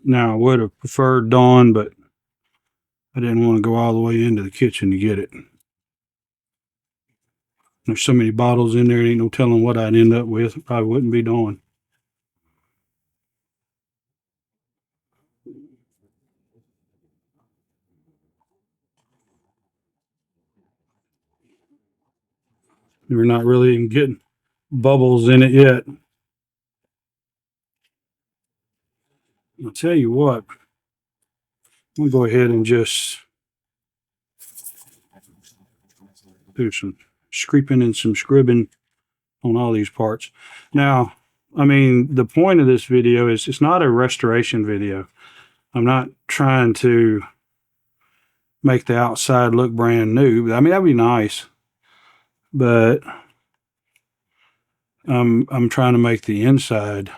Now, I would have preferred Dawn, but I didn't want to go all the way into the kitchen to get it. There's so many bottles in there, ain't no telling what I'd end up with. It probably wouldn't be Dawn. We're not really even getting bubbles in it yet. I'll tell you what, I'm going to go ahead and just do some scraping and some scribbing on all these parts. Now, I mean, the point of this video is it's not a restoration video. I'm not trying to make the outside look brand new. I mean, that'd be nice, but I'm trying to make the inside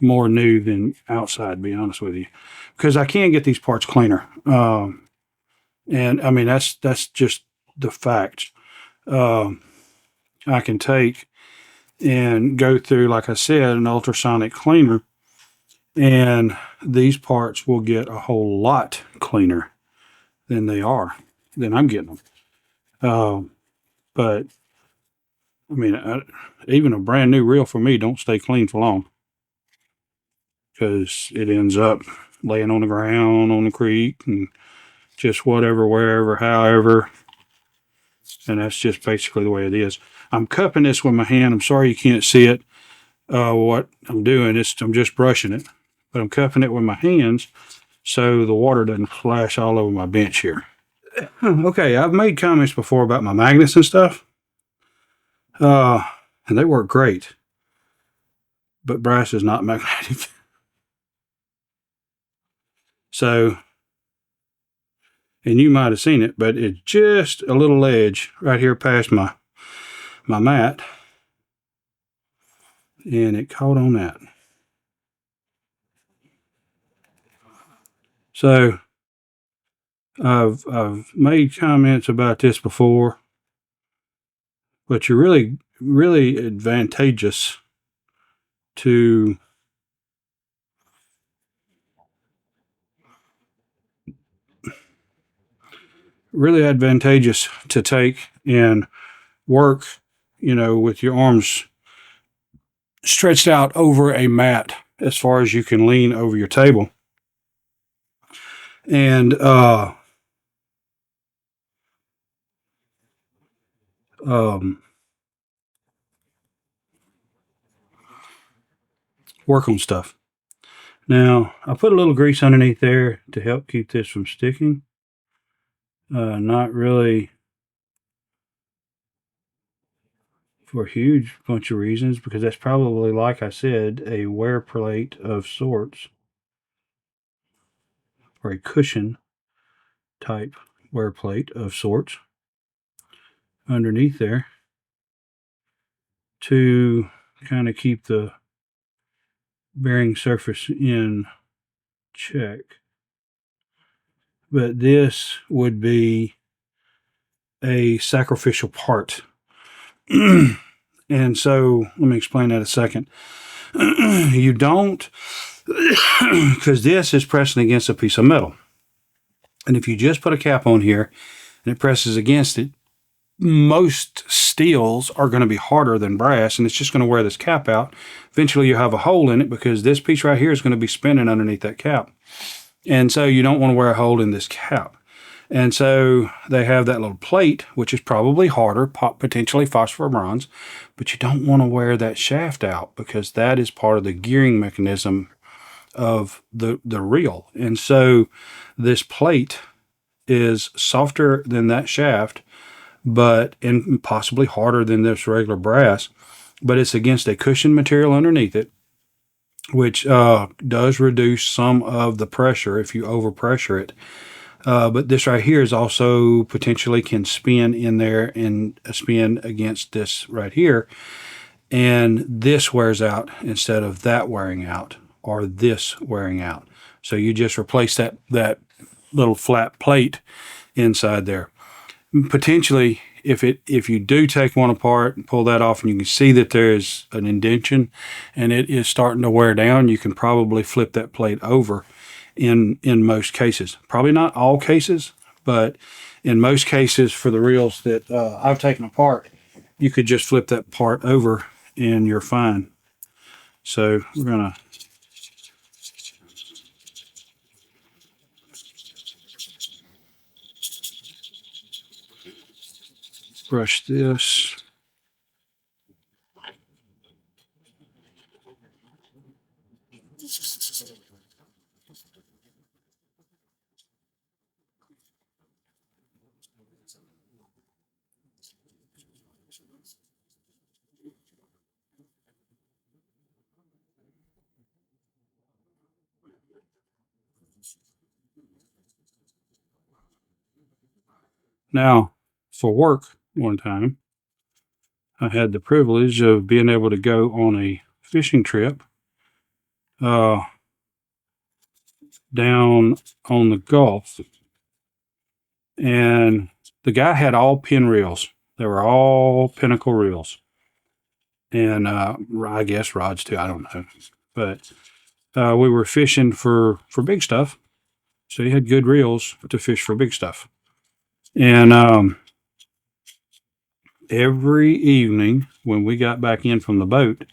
more new than outside, to be honest with you, because I can't get these parts cleaner. And I mean, that's just the fact. I can take and go through, like I said, an ultrasonic cleaner, and these parts will get a whole lot cleaner than they are, than I'm getting them. But I mean, even a brand new reel for me don't stay clean for long, because it ends up laying on the ground, on the creek, and just whatever, wherever, however. And that's just basically the way it is. I'm cupping this with my hand. I'm sorry you can't see it. What I'm doing is I'm just brushing it, but I'm cupping it with my hands so the water doesn't splash all over my bench here. Okay, I've made comments before about my magnets and stuff, and they work great, but brass is not magnetic. So, and you might have seen it, but it's just a little ledge right here past my mat, and it caught on that. So I've made comments about this before, but you're really advantageous to take and work, with your arms stretched out over a mat as far as you can lean over your table. And work on stuff. Now, I put a little grease underneath there to help keep this from sticking. Not really for a huge bunch of reasons, because that's probably, like I said, a wear plate of sorts, or a cushion type wear plate of sorts underneath there to kind of keep the bearing surface in check. But this would be a sacrificial part. And so let me explain that a second. You don't, because this is pressing against a piece of metal. And if you just put a cap on here and it presses against it, most steels are going to be harder than brass, and it's just going to wear this cap out. Eventually you'll have a hole in it because this piece right here is going to be spinning underneath that cap. And so you don't want to wear a hole in this cap. And so they have that little plate, which is probably harder, potentially phosphor bronze, but you don't want to wear that shaft out because that is part of the gearing mechanism of the reel. And so this plate is softer than that shaft, and possibly harder than this regular brass, but it's against a cushion material underneath it, which does reduce some of the pressure if you overpressure it. But this right here is also potentially can spin in there and spin against this right here. And this wears out instead of that wearing out or this wearing out. So you just replace that little flat plate inside there. Potentially, if you do take one apart and pull that off and you can see that there's an indentation and it is starting to wear down, you can probably flip that plate over in most cases. Probably not all cases, but in most cases for the reels that I've taken apart, you could just flip that part over and you're fine. So we're going to brush this. Now, for work one time, I had the privilege of being able to go on a fishing trip down on the Gulf. And the guy had all pin reels. They were all Pinnacle reels. And I guess rods too, I don't know. But we were fishing for big stuff. So he had good reels to fish for big stuff. And every evening when we got back in from the boat,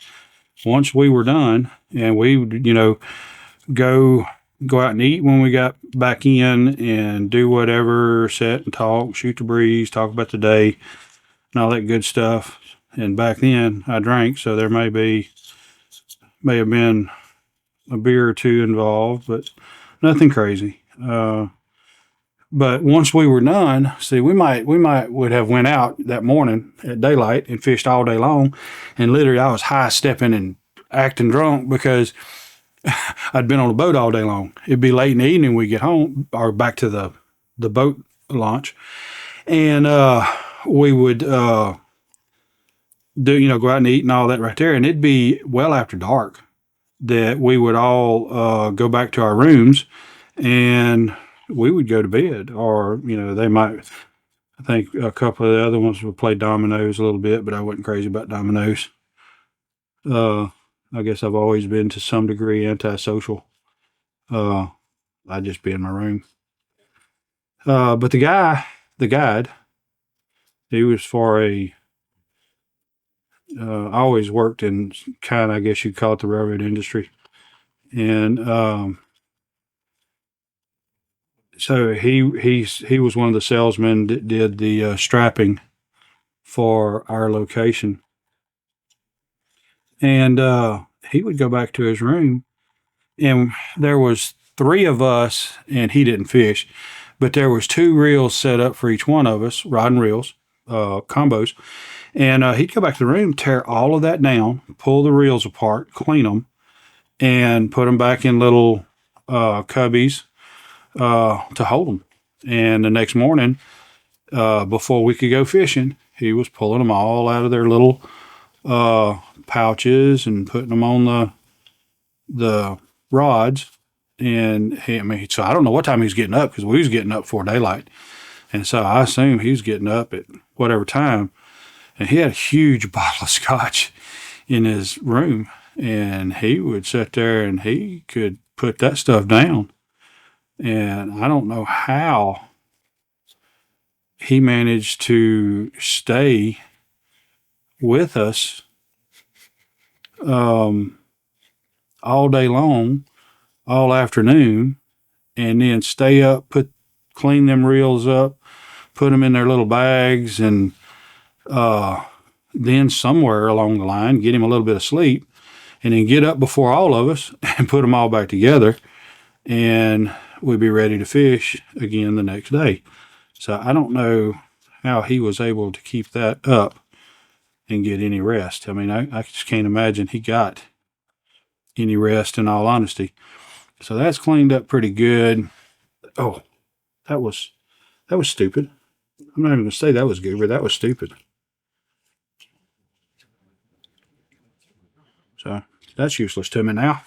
once we were done, and we would, go out and eat when we got back in and do whatever, sit and talk, shoot the breeze, talk about the day, and all that good stuff. And back then I drank, so there may have been a beer or two involved, but nothing crazy. But once we were done, see, we would have went out that morning at daylight and fished all day long. And literally I was high stepping and acting drunk because I'd been on a boat all day long. It'd be late in the evening we get home or back to the boat launch. And we would go out and eat and all that right there. And it'd be well after dark that we would all go back to our rooms and we would go to bed, or, they might, I think a couple of the other ones would play dominoes a little bit, but I wasn't crazy about dominoes. I guess I've always been to some degree antisocial. I'd just be in my room. But the guide, he was for I always worked in kind of, I guess you'd call it the railroad industry. And, so he was one of the salesmen that did the strapping for our location. And he would go back to his room, and there was 3 of us, and he didn't fish, but there was 2 reels set up for each one of us, rod and reels. combos. And he'd go back to the room, tear all of that down, pull the reels apart, clean them, and put them back in little cubbies to hold them. And the next morning, before we could go fishing, he was pulling them all out of their little pouches and putting them on the rods. And so I don't know what time he was getting up, because we was getting up before daylight. And so I assume he was getting up at whatever time. And he had a huge bottle of scotch in his room. And he would sit there and he could put that stuff down. And I don't know how he managed to stay with us all day long, all afternoon, and then stay up, clean them reels up, put them in their little bags, and then somewhere along the line, get him a little bit of sleep, and then get up before all of us and put them all back together, and we'd be ready to fish again the next day. So I don't know how he was able to keep that up and get any rest. I mean, I just can't imagine he got any rest, in all honesty. So that's cleaned up pretty good. Oh, that was stupid. I'm not even going to say that was good, but that was stupid. So that's useless to me now.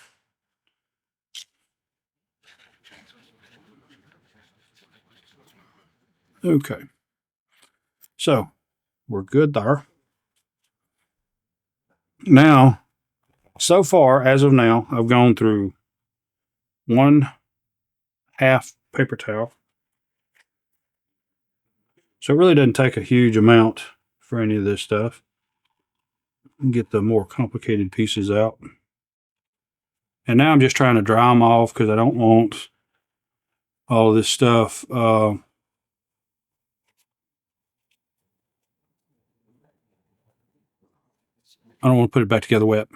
Okay. So we're good there. Now, so far, as of now, I've gone through 1/2 paper towel. So it really doesn't take a huge amount for any of this stuff. Get the more complicated pieces out. And now I'm just trying to dry them off, because I don't want all of this stuff I don't want to put it back together wet.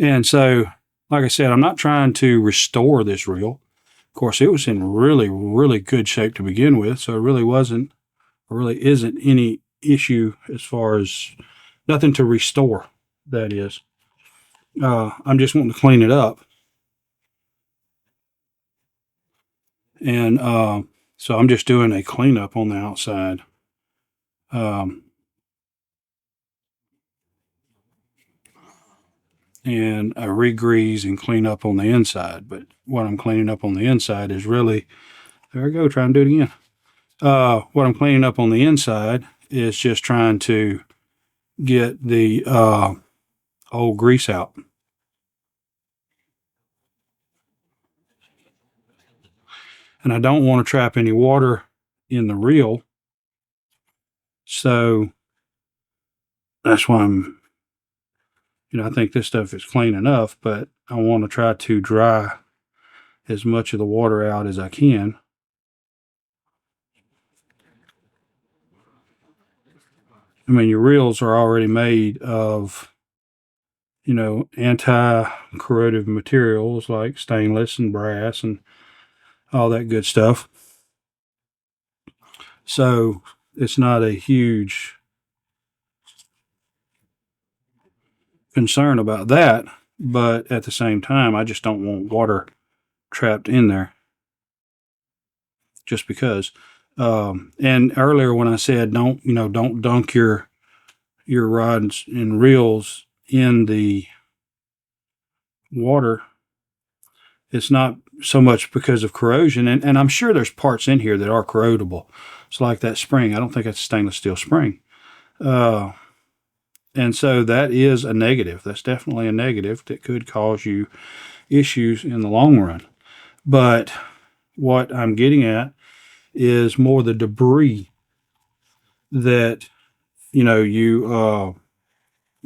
And so, like I said, I'm not trying to restore this reel. Of course, it was in really, really good shape to begin with, so it really isn't any issue as far as nothing to restore, that is. I'm just wanting to clean it up. And so I'm just doing a cleanup on the outside. And I re-grease and clean up on the inside. But what I'm cleaning up on the inside is really, there I go, trying to do it again. What I'm cleaning up on the inside is just trying to get the old grease out. And I don't want to trap any water in the reel. So that's why I think this stuff is clean enough, but I want to try to dry as much of the water out as I can. I mean, your reels are already made of, anti-corrosive materials like stainless and brass and all that good stuff. So it's not a huge concern about that, but at the same time, I just don't want water trapped in there just because. And earlier when I said don't dunk your rods and reels in the water, it's not so much because of corrosion, and I'm sure there's parts in here that are corrodable. It's like that spring. I don't think it's a stainless steel spring. And so that is a negative. That's definitely a negative that could cause you issues in the long run. But what I'm getting at is more the debris that you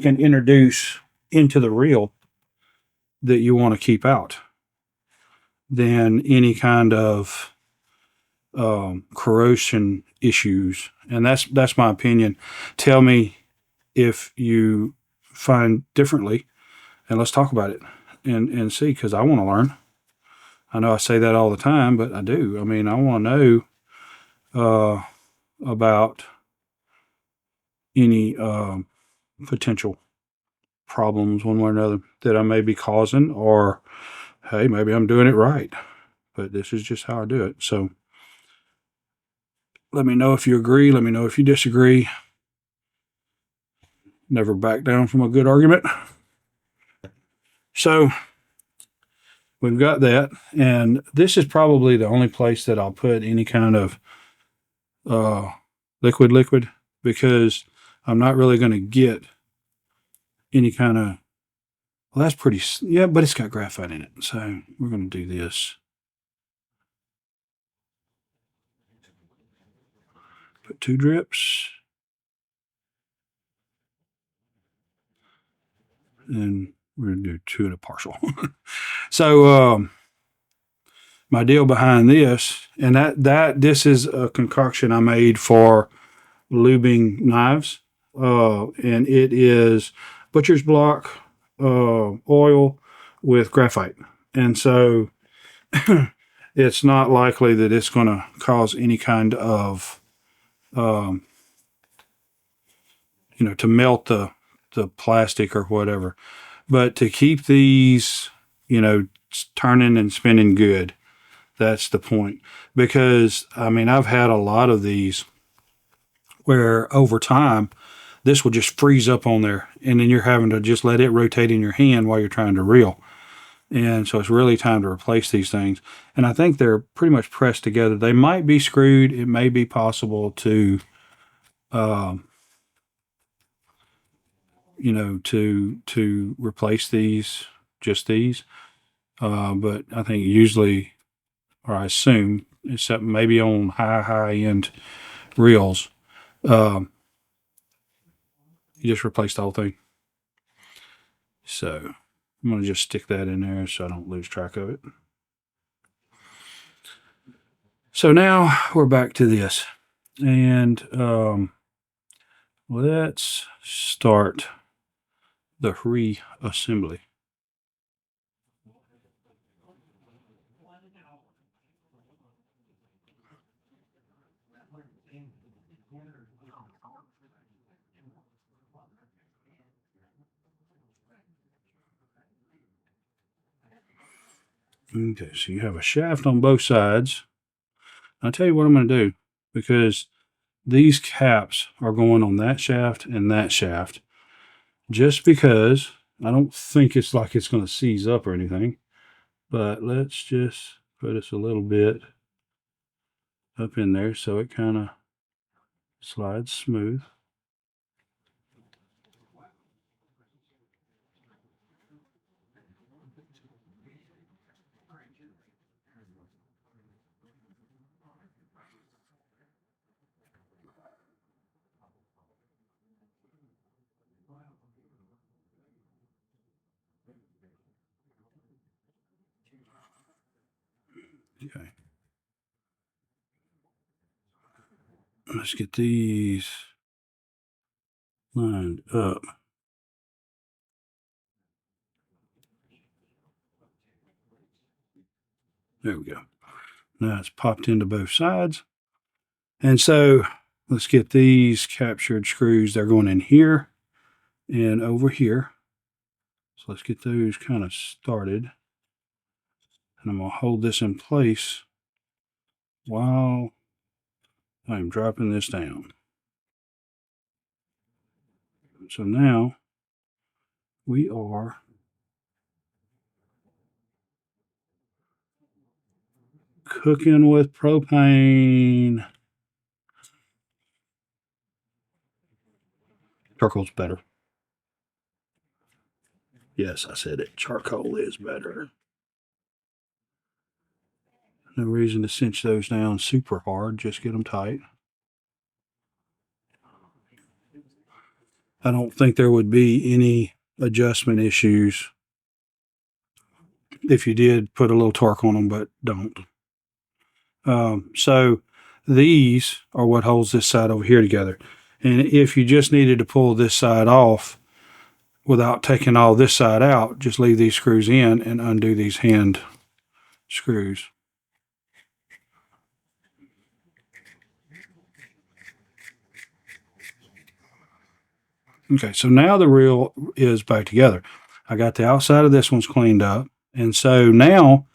can introduce into the reel that you want to keep out than any kind of corrosion issues. And that's my opinion. Tell me if you find differently, and let's talk about it and see, because I want to learn. I know I say that all the time, but I do. I mean, I want to know about any potential problems one way or another that I may be causing, or hey, maybe I'm doing it right, but this is just how I do it. So let me know if you agree. Let me know if you disagree. Never back down from a good argument. So we've got that, and this is probably the only place that I'll put any kind of liquid, because I'm not really going to get any kind of, well, that's pretty, yeah, but it's got graphite in it. So we're going to do this. Put 2 drips. And we're going to do 2 and a partial. So my deal behind this, and this is a concoction I made for lubing knives. And it is butcher's block oil with graphite. And so it's not likely that it's going to cause any kind of, to melt the plastic or whatever. But to keep these, turning and spinning good, that's the point. Because, I mean, I've had a lot of these where over time, this will just freeze up on there, and then you're having to just let it rotate in your hand while you're trying to reel. And so it's really time to replace these things. And I think they're pretty much pressed together. They might be screwed. It may be possible to, to replace these, just these. But I think usually, or I assume, except maybe on high end reels, you just replace the whole thing. So I'm going to just stick that in there so I don't lose track of it. So now we're back to this. And let's start the reassembly. Okay, so you have a shaft on both sides. I'll tell you what I'm going to do, because these caps are going on that shaft and that shaft, just because I don't think it's like it's going to seize up or anything. But let's just put us a little bit up in there so it kind of slides smooth. Okay. Let's get these lined up. There we go. Now it's popped into both sides. And so let's get these captured screws. They're going in here and over here. So let's get those kind of started. And I'm going to hold this in place while I'm dropping this down. So now we are cooking with propane. Charcoal's better. Yes, I said it. Charcoal is better. No reason to cinch those down super hard. Just get them tight. I don't think there would be any adjustment issues if you did put a little torque on them, but don't. So these are what holds this side over here together. And if you just needed to pull this side off without taking all this side out, just leave these screws in and undo these hand screws. Okay, so now the reel is back together. I got the outside of this one's cleaned up. And so now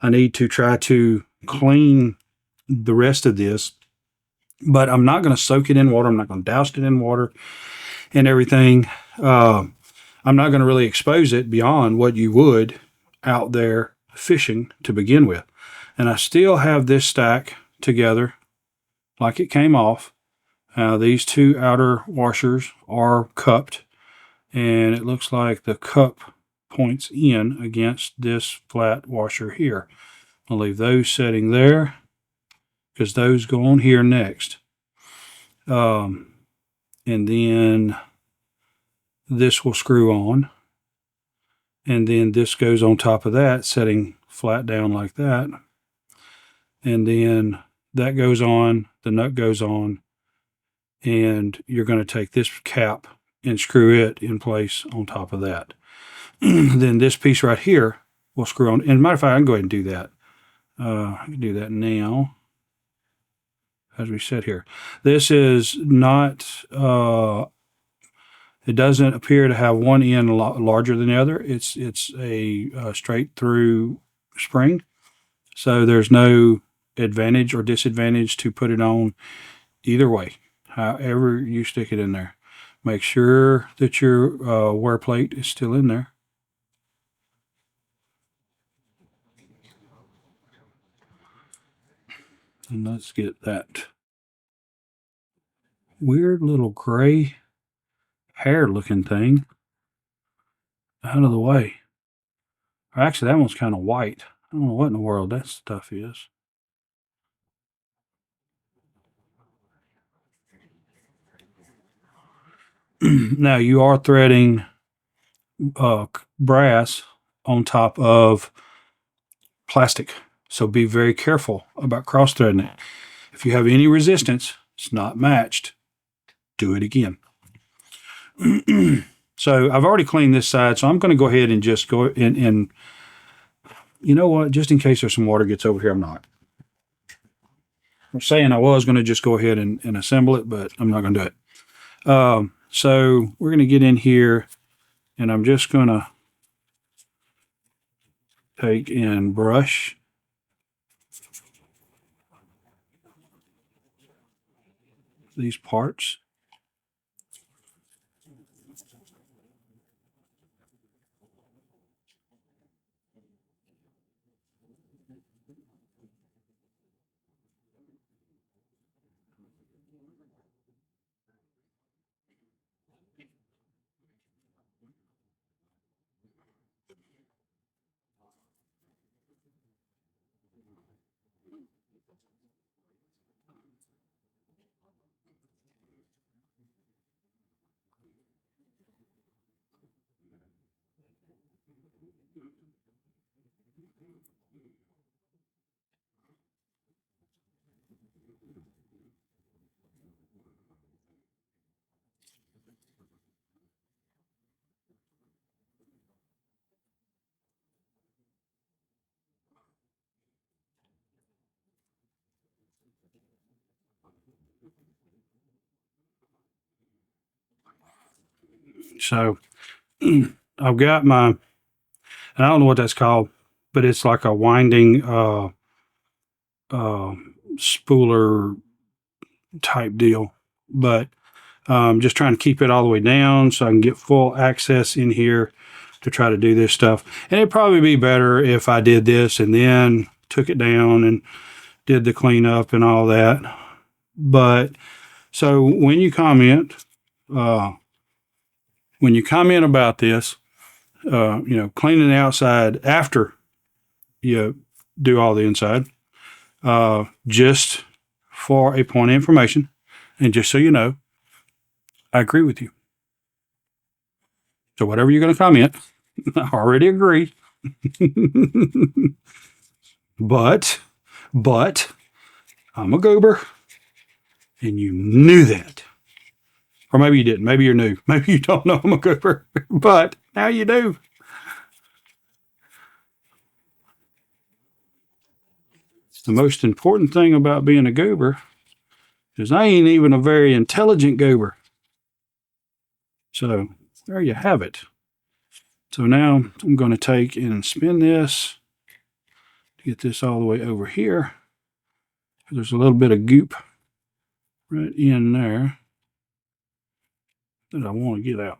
I need to try to clean the rest of this, but I'm not going to soak it in water. I'm not going to douse it in water and everything. I'm not going to really expose it beyond what you would out there fishing to begin with. And I still have this stack together like it came off. These two outer washers are cupped, and it looks like the cup points in against this flat washer here. I'll leave those setting there because those go on here next. And then this will screw on, and then this goes on top of that, setting flat down like that. And then that goes on, the nut goes on, and you're going to take this cap and screw it in place on top of that. Then this piece right here will screw on. And matter of fact, I can go ahead and do that. I can do that now as we sit here. This is not, it doesn't appear to have one end a lot larger than the other. It's a straight through spring. So there's no advantage or disadvantage to put it on either way. However you stick it in there. Make sure that your wear plate is still in there. And let's get that weird little gray hair looking thing out of the way. Actually, that one's kind of white. I don't know what in the world that stuff is. Now you are threading brass on top of plastic, so be very careful about cross threading it. If you have any resistance, it's not matched, do it again. So I've already cleaned this side, so I'm going to go ahead and just go in, and you know what, just in case there's some water gets over here, I'm not. I'm saying I was going to just go ahead and assemble it, but I'm not going to do it. So we're going to get in here, and I'm just going to take and brush these parts. So I've got my, and I don't know what that's called, but it's like a winding spooler type deal. But just trying to keep it all the way down so I can get full access in here to try to do this stuff. And it'd probably be better if I did this and then took it down and did the cleanup and all that. But so when you comment about this, cleaning the outside after you do all the inside, just for a point of information, and just so you know, I agree with you. So whatever you're going to comment, I already agree. but I'm a goober, and you knew that. Or maybe you didn't. Maybe you're new. Maybe you don't know I'm a goober, but now you do. the most important thing about being a goober is I ain't even a very intelligent goober. So there you have it. So now I'm going to take and spin this to get this all the way over here. There's a little bit of goop right in there that I want to get out.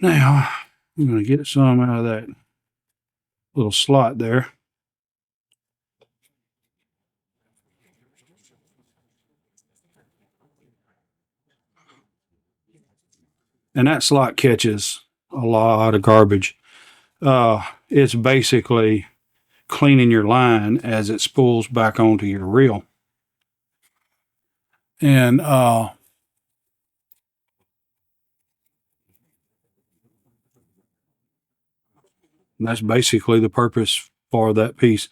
Now I'm going to get some out of that little slot there. And that slot catches a lot of garbage. It's basically cleaning your line as it spools back onto your reel. And that's basically the purpose for that piece.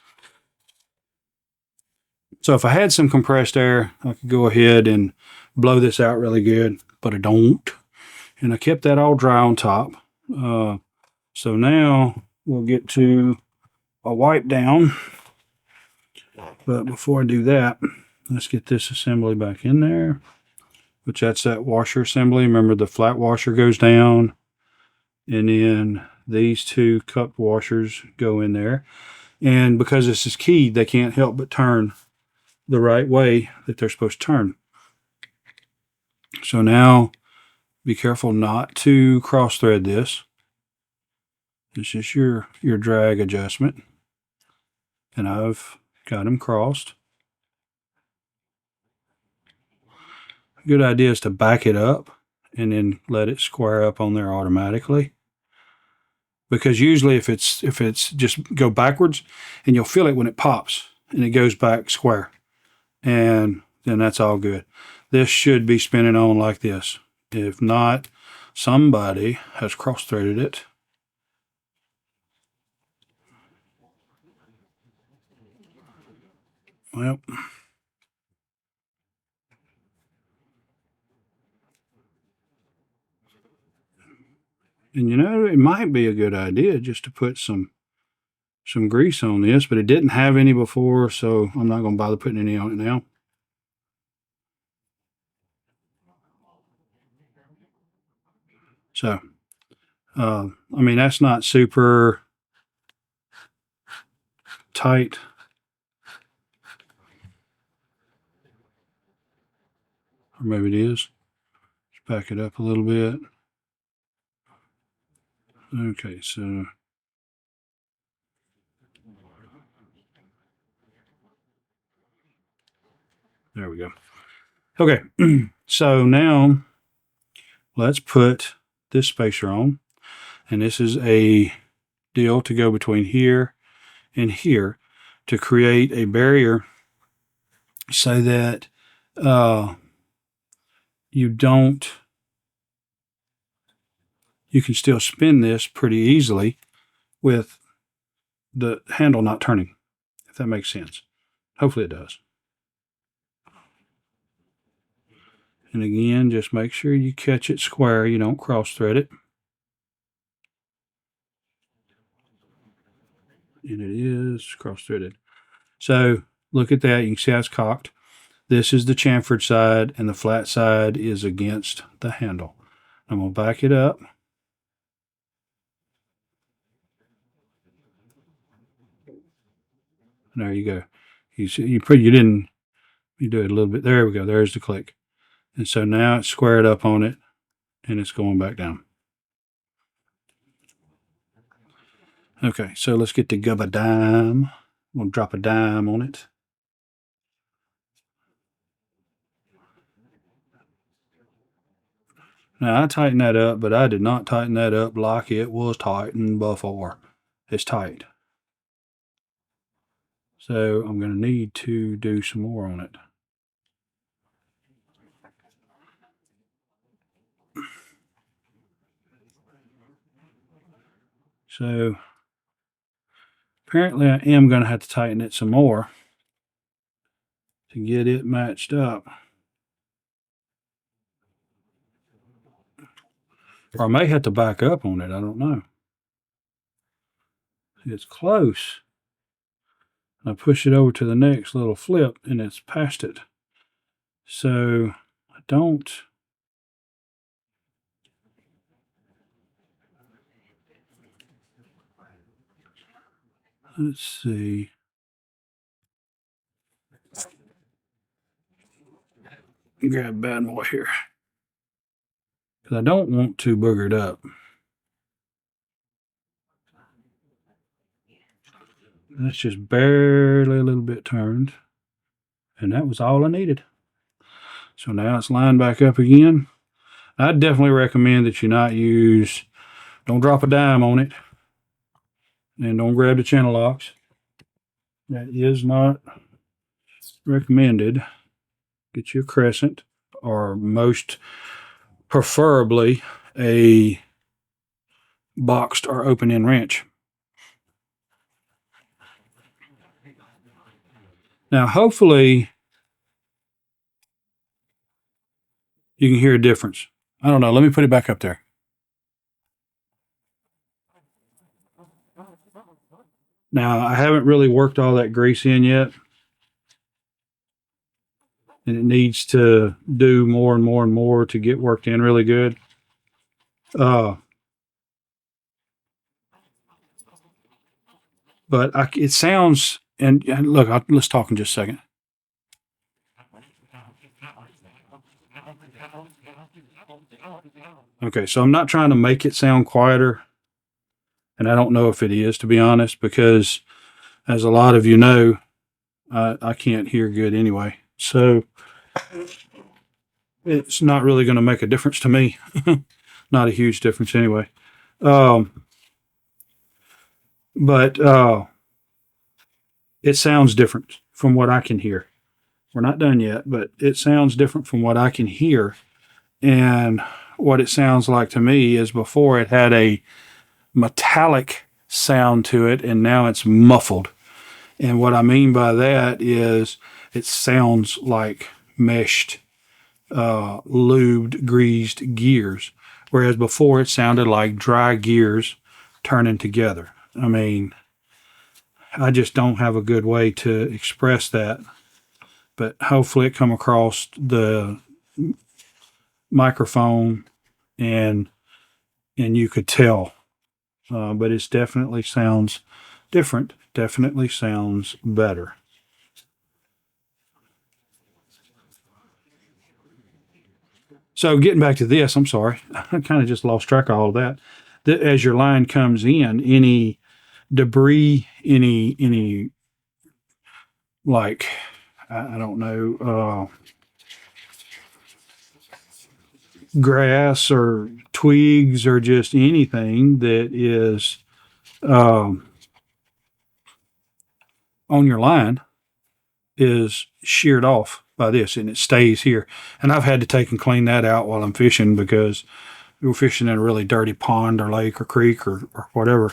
So if I had some compressed air, I could go ahead and blow this out really good, but I don't. And I kept that all dry on top. So now we'll get to a wipe down. But before I do that, let's get this assembly back in there, which that's that washer assembly. Remember, the flat washer goes down, and then these two cup washers go in there. And because this is keyed, they can't help but turn the right way that they're supposed to turn. So now be careful not to cross thread this. This is your drag adjustment. And I've got them crossed. A good idea is to back it up and then let it square up on there automatically. Because usually if it's just go backwards, and you'll feel it when it pops and it goes back square. And then that's all good. This should be spinning on like this. If not, somebody has cross-threaded it. Well, and you know, it might be a good idea just to put some grease on this, but it didn't have any before, so I'm not going to bother putting any on it now. So, I mean, that's not super tight. Or maybe it is. Let's back it up a little bit. Okay, so there we go. Okay, so now let's put this spacer on. And this is a deal to go between here and here to create a barrier so that you can still spin this pretty easily with the handle not turning, if that makes sense. Hopefully it does. And again, just make sure you catch it square, you don't cross thread it. And it is cross threaded. So look at that, you can see how it's cocked. This is the chamfered side, and the flat side is against the handle. I'm going to back it up. There you go. You do it a little bit. There we go. There's the click. And so now it's squared up on it, and it's going back down. Okay, so let's get the gub a dime. We'll drop a dime on it. Now I tightened that up, but I did not tighten that up like it was tightened before. It's tight. So I'm going to need to do some more on it. So apparently I am going to have to tighten it some more to get it matched up. Or I may have to back up on it. I don't know. it's close. I push it over to the next little flip and it's past it. So I don't. Let's see. Grab bad boy here. Because I don't want too boogered up. That's just barely a little bit turned. And that was all I needed. So now it's lined back up again. I'd definitely recommend that you not use, don't drop a dime on it. And don't grab the channel locks. That is not recommended. Get you a crescent, or most preferably a boxed or open end wrench. Now hopefully you can hear a difference. I don't know. Let me put it back up there. Now, I haven't really worked all that grease in yet. And it needs to do more and more and more to get worked in really good. But it sounds, and look, let's talk in just a second. Okay, so I'm not trying to make it sound quieter. And I don't know if it is, to be honest, because as a lot of you know, I can't hear good anyway. So it's not really going to make a difference to me. Not a huge difference anyway. But it sounds different from what I can hear. We're not done yet, but it sounds different from what I can hear. And what it sounds like to me is before it had a metallic sound to it, and now it's muffled. And what I mean by that is it sounds like meshed, lubed, greased gears, whereas before it sounded like dry gears turning together. I mean, I just don't have a good way to express that, but hopefully it come across the microphone and you could tell. But it definitely sounds different, definitely sounds better. So getting back to this, I'm sorry, I kind of just lost track of all of that. As your line comes in, any debris, any like, I don't know, grass or twigs or just anything that is on your line is sheared off by this, and it stays here. And I've had to take and clean that out while I'm fishing, because we're fishing in a really dirty pond or lake or creek or whatever,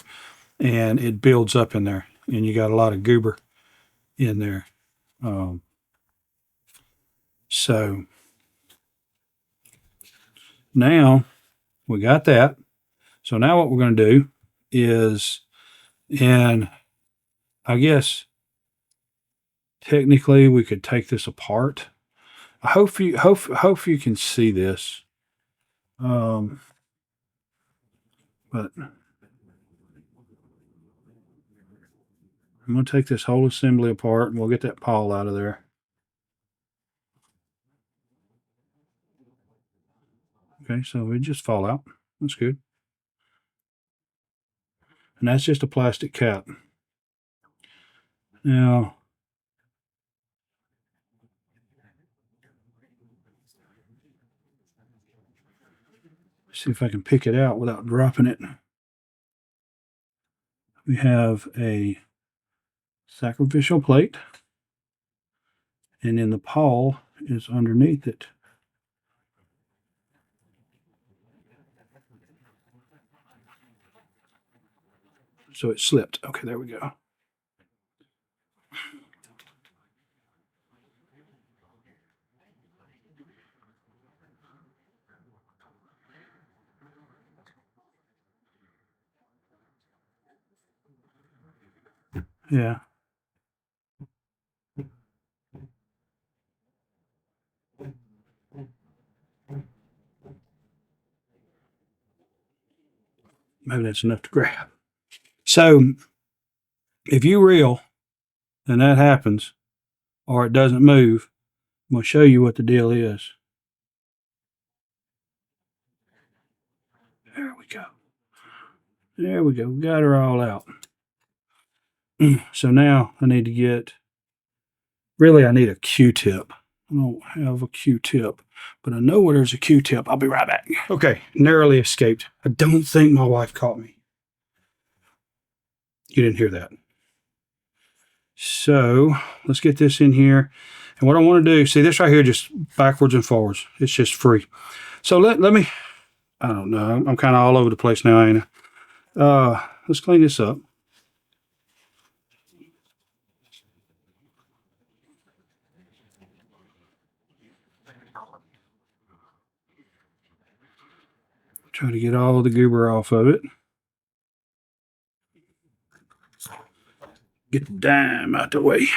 and it builds up in there, and you got a lot of goober in there. So now we got that. So now what we're going to do is, and I guess technically we could take this apart. I hope you can see this. But I'm going to take this whole assembly apart, and we'll get that pawl out of there. Okay, so it just fall out. That's good. And that's just a plastic cap. Now, see if I can pick it out without dropping it. We have a sacrificial plate, and then the pawl is underneath it. So it slipped. Okay, there we go. Yeah. Maybe that's enough to grab. So if you reel and that happens, or it doesn't move, I'm going to show you what the deal is. There we go. There we go. We got her all out. So now I need to get, really I need a Q-tip. I don't have a Q-tip, but I know where there's a Q-tip. I'll be right back. Okay, narrowly escaped. I don't think my wife caught me. You didn't hear that. So let's get this in here. And what I want to do, see this right here, just backwards and forwards. It's just free. So let me, I don't know. I'm kind of all over the place now, ain't I? Let's clean this up. Try to get all the goober off of it. Get the dime out the way.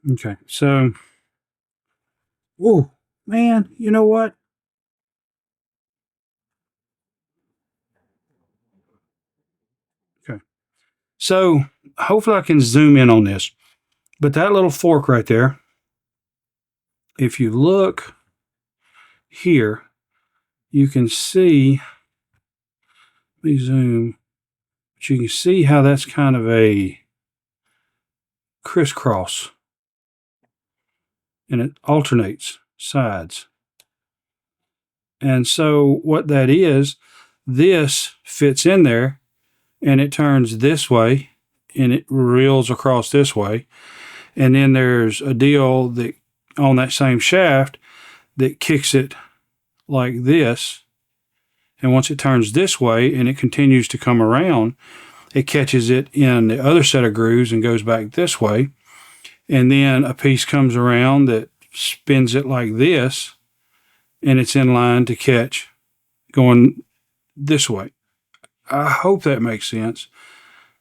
Okay, so, oh, man, you know what? Okay, so hopefully I can zoom in on this. But that little fork right there, if you look here, you can see, let me zoom, but you can see how that's kind of a crisscross and it alternates sides. And so what that is, this fits in there and it turns this way and it reels across this way. And then there's a deal that on that same shaft that kicks it like this. And once it turns this way and it continues to come around, it catches it in the other set of grooves and goes back this way. And then a piece comes around that spins it like this and it's in line to catch going this way. I hope that makes sense.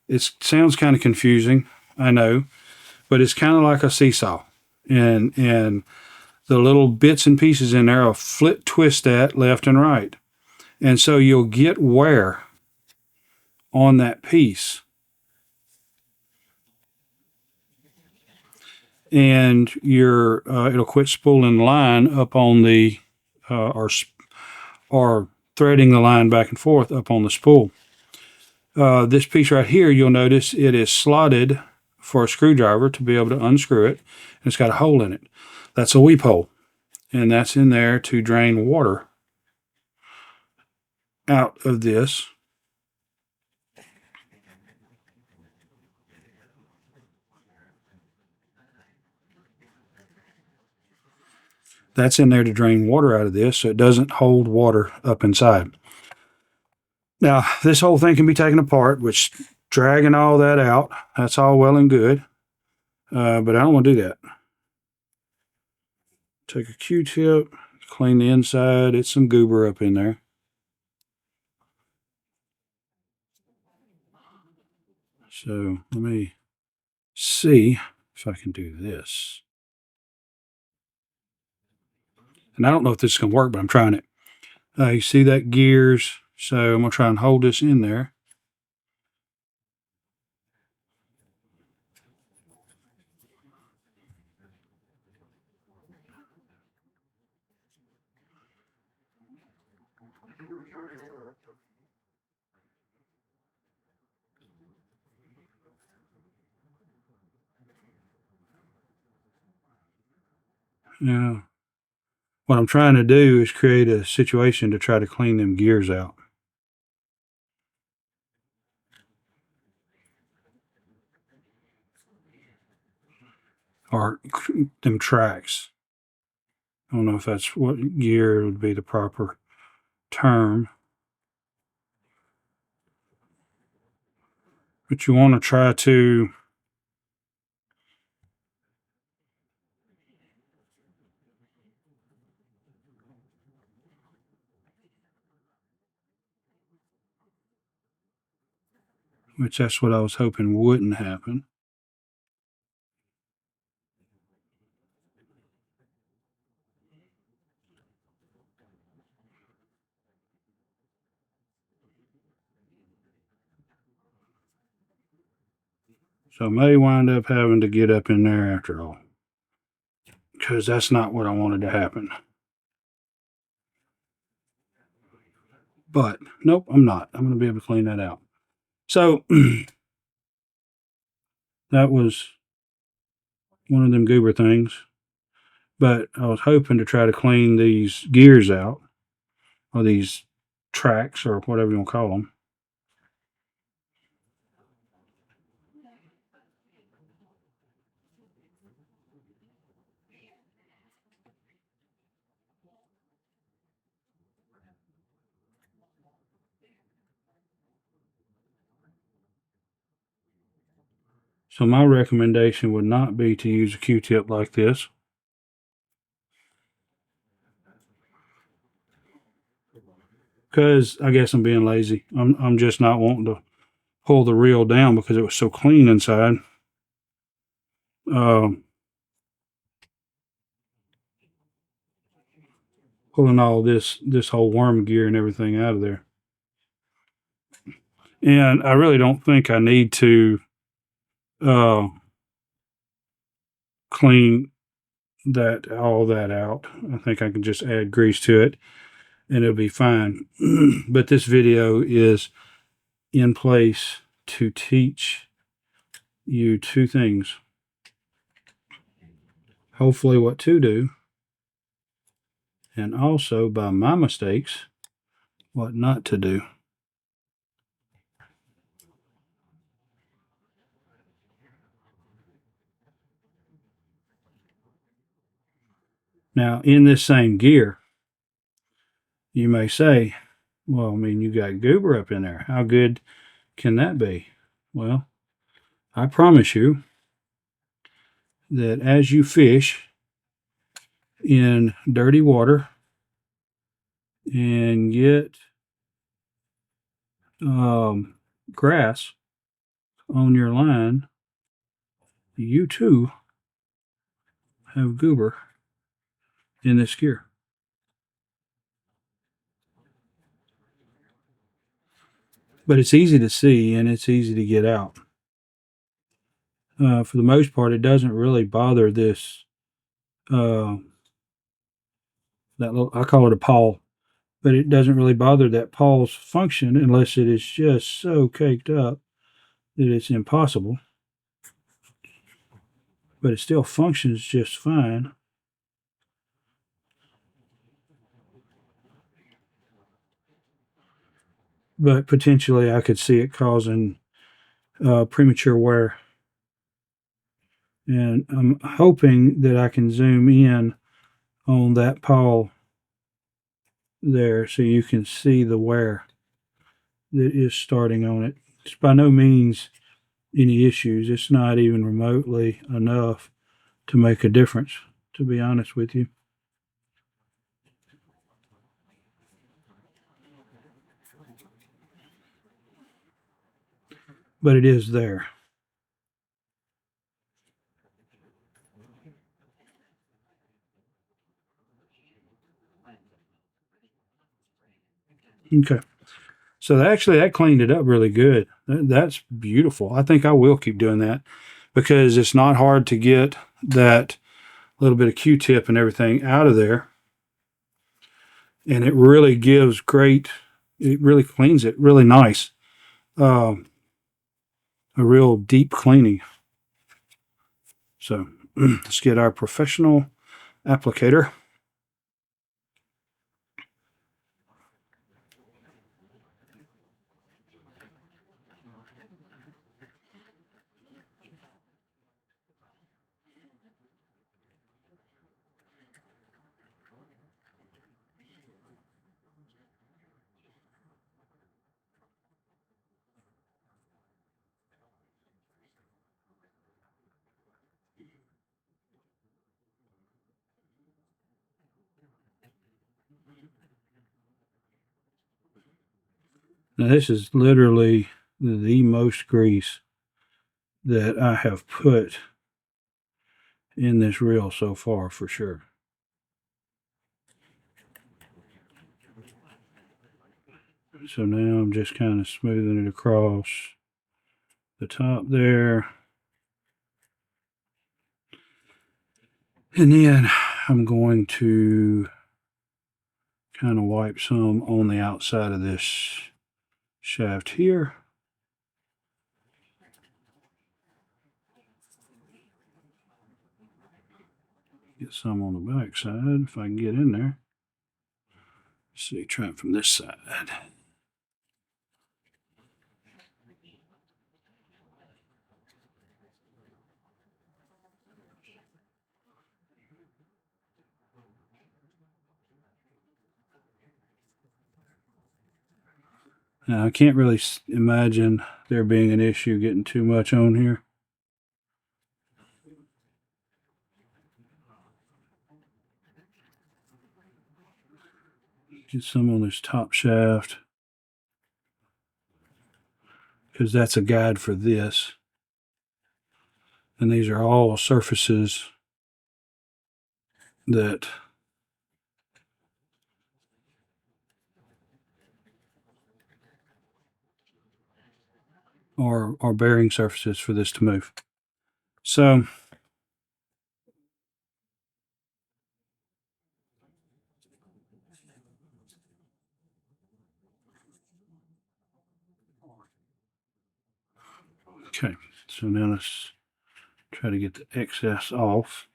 It sounds kind of confusing, I know, but it's kind of like a seesaw. And the little bits and pieces in there will flip twist that left and right. And so you'll get wear on that piece. And it'll quit spooling the line up on the, or threading the line back and forth up on the spool. This piece right here, you'll notice it is slotted for a screwdriver to be able to unscrew it. And it's got a hole in it. That's a weep hole. And that's in there to drain water out of this. That's in there to drain water out of this so it doesn't hold water up inside. Now, this whole thing can be taken apart, which dragging all that out, that's all well and good. But I don't want to do that. Take a Q-tip, clean the inside. It's some goober up in there. So let me see if I can do this. And I don't know if this is going to work, but I'm trying it. You see that gears? So I'm going to try and hold this in there. Yeah. What I'm trying to do is create a situation to try to clean them gears out. Or them tracks. I don't know if that's what gear would be the proper term. But you want to try to which that's what I was hoping wouldn't happen. So I may wind up having to get up in there after all, because that's not what I wanted to happen. But nope, I'm not. I'm going to be able to clean that out. So that was one of them goober things. But I was hoping to try to clean these gears out, or these tracks, or whatever you want to call them. So my recommendation would not be to use a Q-tip like this. Because I guess I'm being lazy. I'm just not wanting to pull the reel down because it was so clean inside. Pulling all this whole worm gear and everything out of there. And I really don't think I need to clean all that out. I think I can just add grease to it and it'll be fine. But this video is in place to teach you two things. Hopefully what to do, and also by my mistakes, what not to do. Now, in this same gear, you may say, well, I mean, you got goober up in there. How good can that be? Well, I promise you that as you fish in dirty water and get grass on your line, you too have goober in this gear. But it's easy to see and it's easy to get out. For the most part, it doesn't really bother this. That little, I call it a pawl, but it doesn't really bother that pawl's function unless it is just so caked up that it's impossible. But it still functions just fine. But potentially I could see it causing premature wear. And I'm hoping that I can zoom in on that pawl there so you can see the wear that is starting on it. It's by no means any issues. It's not even remotely enough to make a difference, to be honest with you. But it is there. Okay. So actually, that cleaned it up really good. That's beautiful. I think I will keep doing that because it's not hard to get that little bit of Q-tip and everything out of there. And it really gives great, it really cleans it really nice. A real deep cleaning. So let's get our professional applicator. Now this is literally the most grease that I have put in this reel so far, for sure. So now I'm just kind of smoothing it across the top there. And then I'm going to kind of wipe some on the outside of this shaft here. Get some on the back side if I can get in there. Let's see, try it from this side. Now, I can't really imagine there being an issue getting too much on here. Get some on this top shaft, because that's a guide for this. And these are all surfaces that are bearing surfaces for this to move. So okay, so now let's try to get the excess off.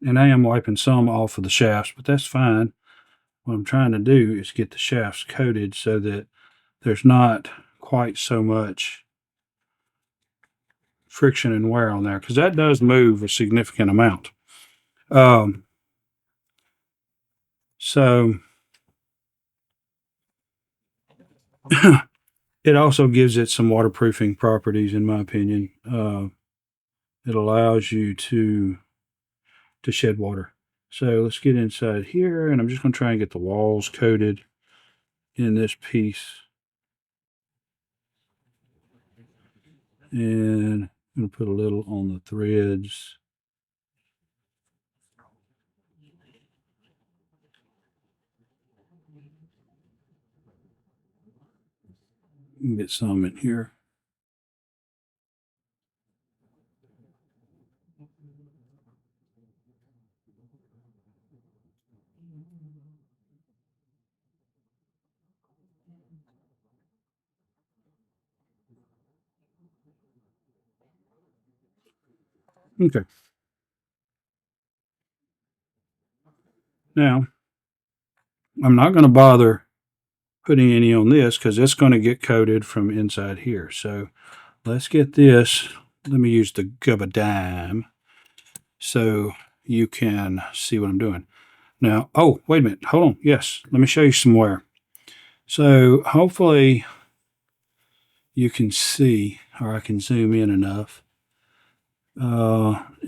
And I am wiping some off of the shafts, but that's fine. What I'm trying to do is get the shafts coated so that there's not quite so much friction and wear on there, because that does move a significant amount. So it also gives it some waterproofing properties, in my opinion. It allows you to shed water. So let's get inside here, and I'm just going to try and get the walls coated in this piece. And I'm going to put a little on the threads. Get some in here. Okay. Now, I'm not going to bother putting any on this because it's going to get coated from inside here. So let's get this. Let me use the Gubba Dime so you can see what I'm doing. Now, oh, wait a minute. Hold on. Yes, let me show you some wear. So hopefully you can see, or I can zoom in enough.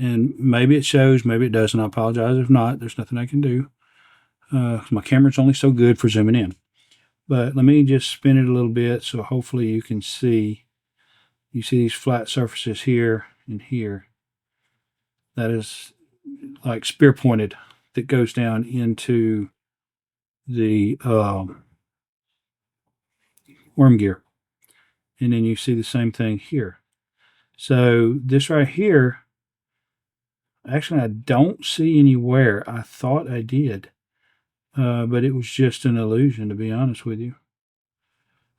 And maybe it shows, maybe it doesn't. I apologize if not. There's nothing I can do. My camera's only so good for zooming in. But let me just spin it a little bit so hopefully you can see. You see these flat surfaces here and here. That is like spear pointed that goes down into the worm gear. And then you see the same thing here. So this right here, actually I don't see any wear. I thought I did. But it was just an illusion, to be honest with you.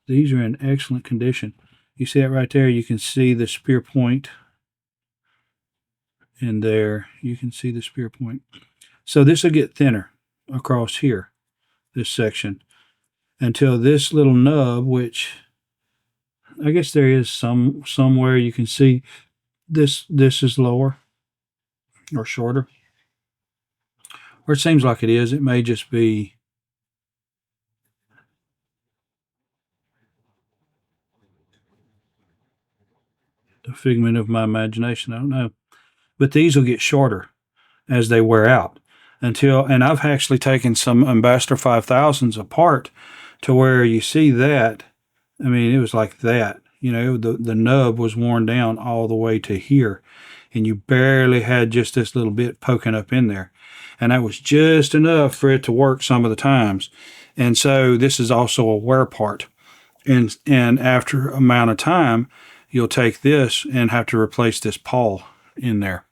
These are in excellent condition. You see it right there. You can see the spear point. And there, you can see the spear point. So this will get thinner across here, this section, until this little nub, which I guess there is somewhere you can see this is lower or shorter. Or it seems like it is. It may just be a figment of my imagination. I don't know. But these will get shorter as they wear out. And I've actually taken some Ambassador 5000s apart to where you see that. I mean, it was like that. You know, the nub was worn down all the way to here, and you barely had just this little bit poking up in there. And that was just enough for it to work some of the times. And so this is also a wear part. And after amount of time, you'll take this and have to replace this pawl in there.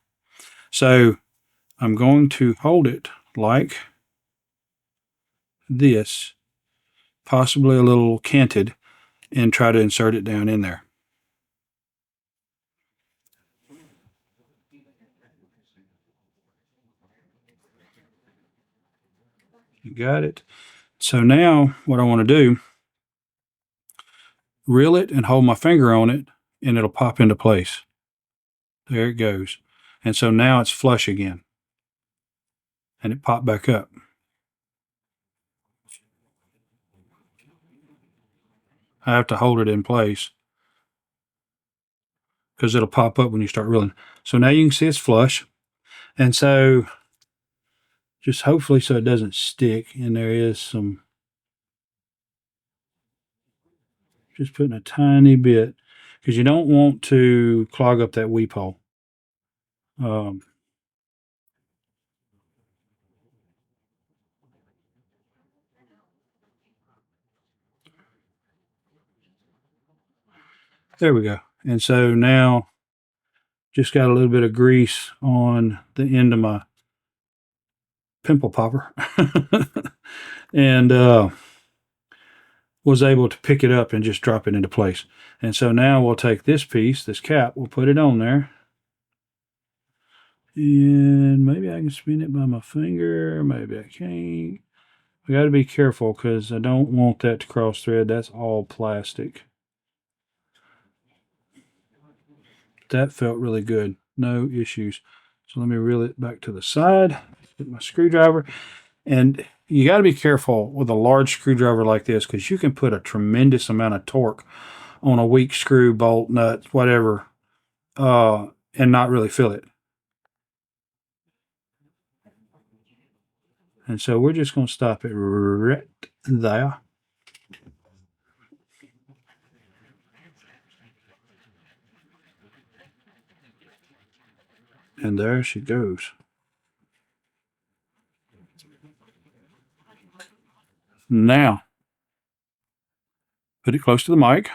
So I'm going to hold it like this, possibly a little canted, and try to insert it down in there. You got it. So now what I want to do, reel it and hold my finger on it, and it'll pop into place. There it goes. And so now it's flush again. And it popped back up. I have to hold it in place because it'll pop up when you start reeling. So now you can see it's flush. And so just hopefully so it doesn't stick, and there is some, just putting a tiny bit, because you don't want to clog up that weep hole. There we go. And so now just got a little bit of grease on the end of my pimple popper and was able to pick it up and just drop it into place. And so now we'll take this piece, this cap, we'll put it on there. And maybe I can spin it by my finger, maybe I can't. I got to be careful because I don't want that to cross thread. That's all plastic. That felt really good. No issues. So let me reel it back to the side. Get my screwdriver. And you got to be careful with a large screwdriver like this because you can put a tremendous amount of torque on a weak screw, bolt, nut, whatever, and not really feel it. And so we're just going to stop it right there. And there she goes. Now, put it close to the mic.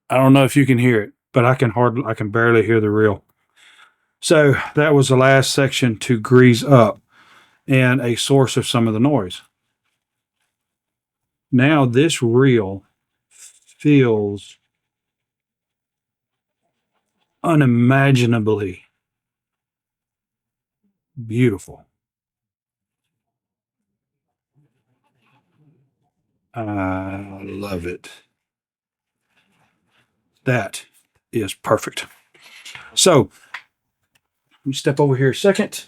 I don't know if you can hear it, but I can barely hear the reel. So that was the last section to grease up and a source of some of the noise. Now this reel feels unimaginably beautiful. I love it. That is perfect. So let me step over here a second.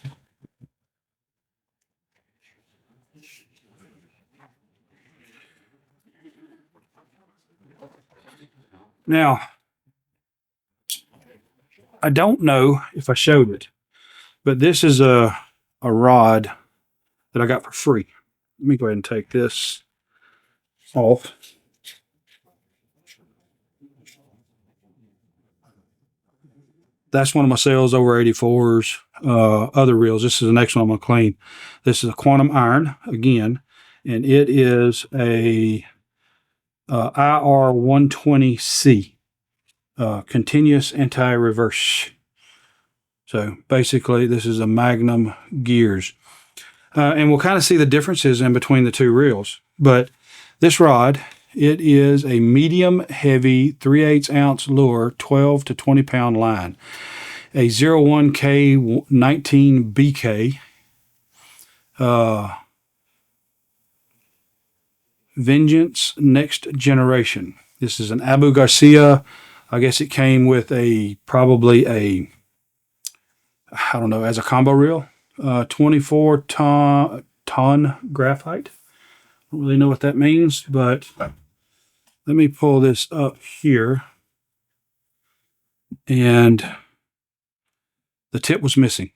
Now, I don't know if I showed it, but this is a rod that I got for free. Let me go ahead and take this off. That's one of my sales over 84s, other reels. This is the next one I'm going to clean. This is a quantum iron again, and it is a IR120C, continuous anti-reverse. So basically this is a Magnum gears. And we'll kind of see the differences in between the two reels. But this rod, it is a medium heavy 3/8 ounce lure, 12 to 20 pound line, a 01K 19 BK, Vengeance Next Generation. This is an Abu Garcia. I guess it came with probably a, I don't know, as a combo reel, 24 ton graphite. I don't really know what that means, but let me pull this up here. And the tip was missing.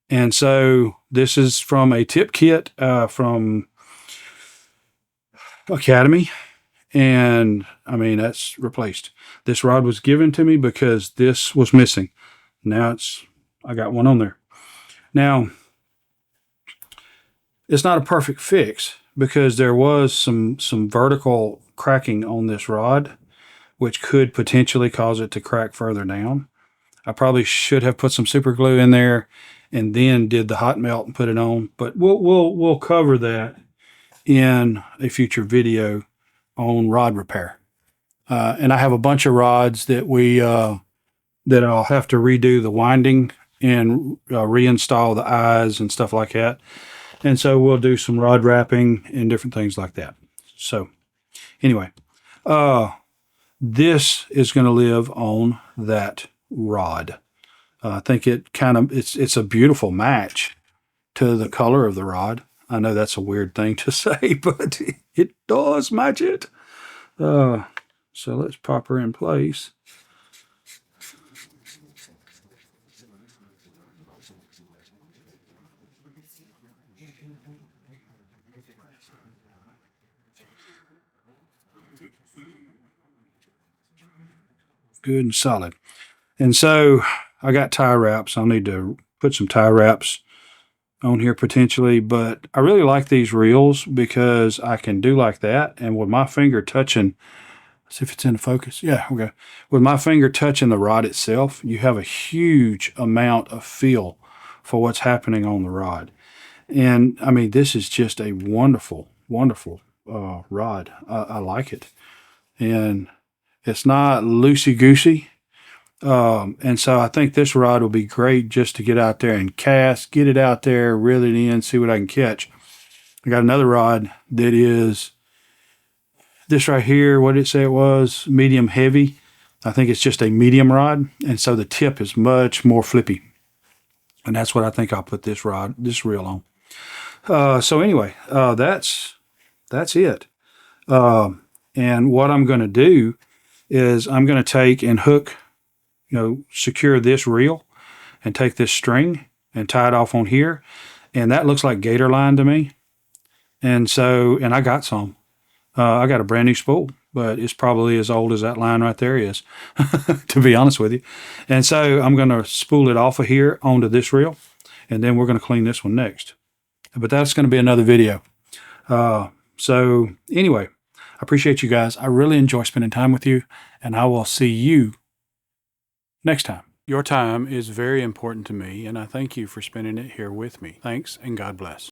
And so this is from a tip kit from Academy. And I mean, that's replaced. This rod was given to me because this was missing. Now I got one on there. Now, it's not a perfect fix because there was some vertical cracking on this rod, which could potentially cause it to crack further down. I probably should have put some super glue in there and then did the hot melt and put it on, but we'll cover that in a future video on rod repair. And I have a bunch of rods that that I'll have to redo the winding and reinstall the eyes and stuff like that. And so we'll do some rod wrapping and different things like that. So anyway, this is going to live on that rod. I think it's a beautiful match to the color of the rod. I know that's a weird thing to say, but it does match it. So let's pop her in place. Good and solid. And so I got tie wraps. I'll need to put some tie wraps on here potentially, but I really like these reels because I can do like that. And with my finger touching, let's see if it's in the focus. Yeah, okay. With my finger touching the rod itself, you have a huge amount of feel for what's happening on the rod. And I mean, this is just a wonderful, wonderful rod. I like it. And it's not loosey-goosey. And so I think this rod will be great just to get out there and cast, get it out there, reel it in, see what I can catch. I got another rod that is this right here. What did it say it was? Medium heavy. I think it's just a medium rod. And so the tip is much more flippy. And that's what I think I'll put this reel on. So anyway, that's it. And what I'm going to do is I'm going to take and hook, secure this reel and take this string and tie it off on here. And that looks like gator line to me. And I got some. I got a brand new spool, but it's probably as old as that line right there is, to be honest with you. And so I'm going to spool it off of here onto this reel, and then we're going to clean this one next. But that's going to be another video. So anyway, I appreciate you guys. I really enjoy spending time with you, and I will see you next time. Your time is very important to me, and I thank you for spending it here with me. Thanks, and God bless.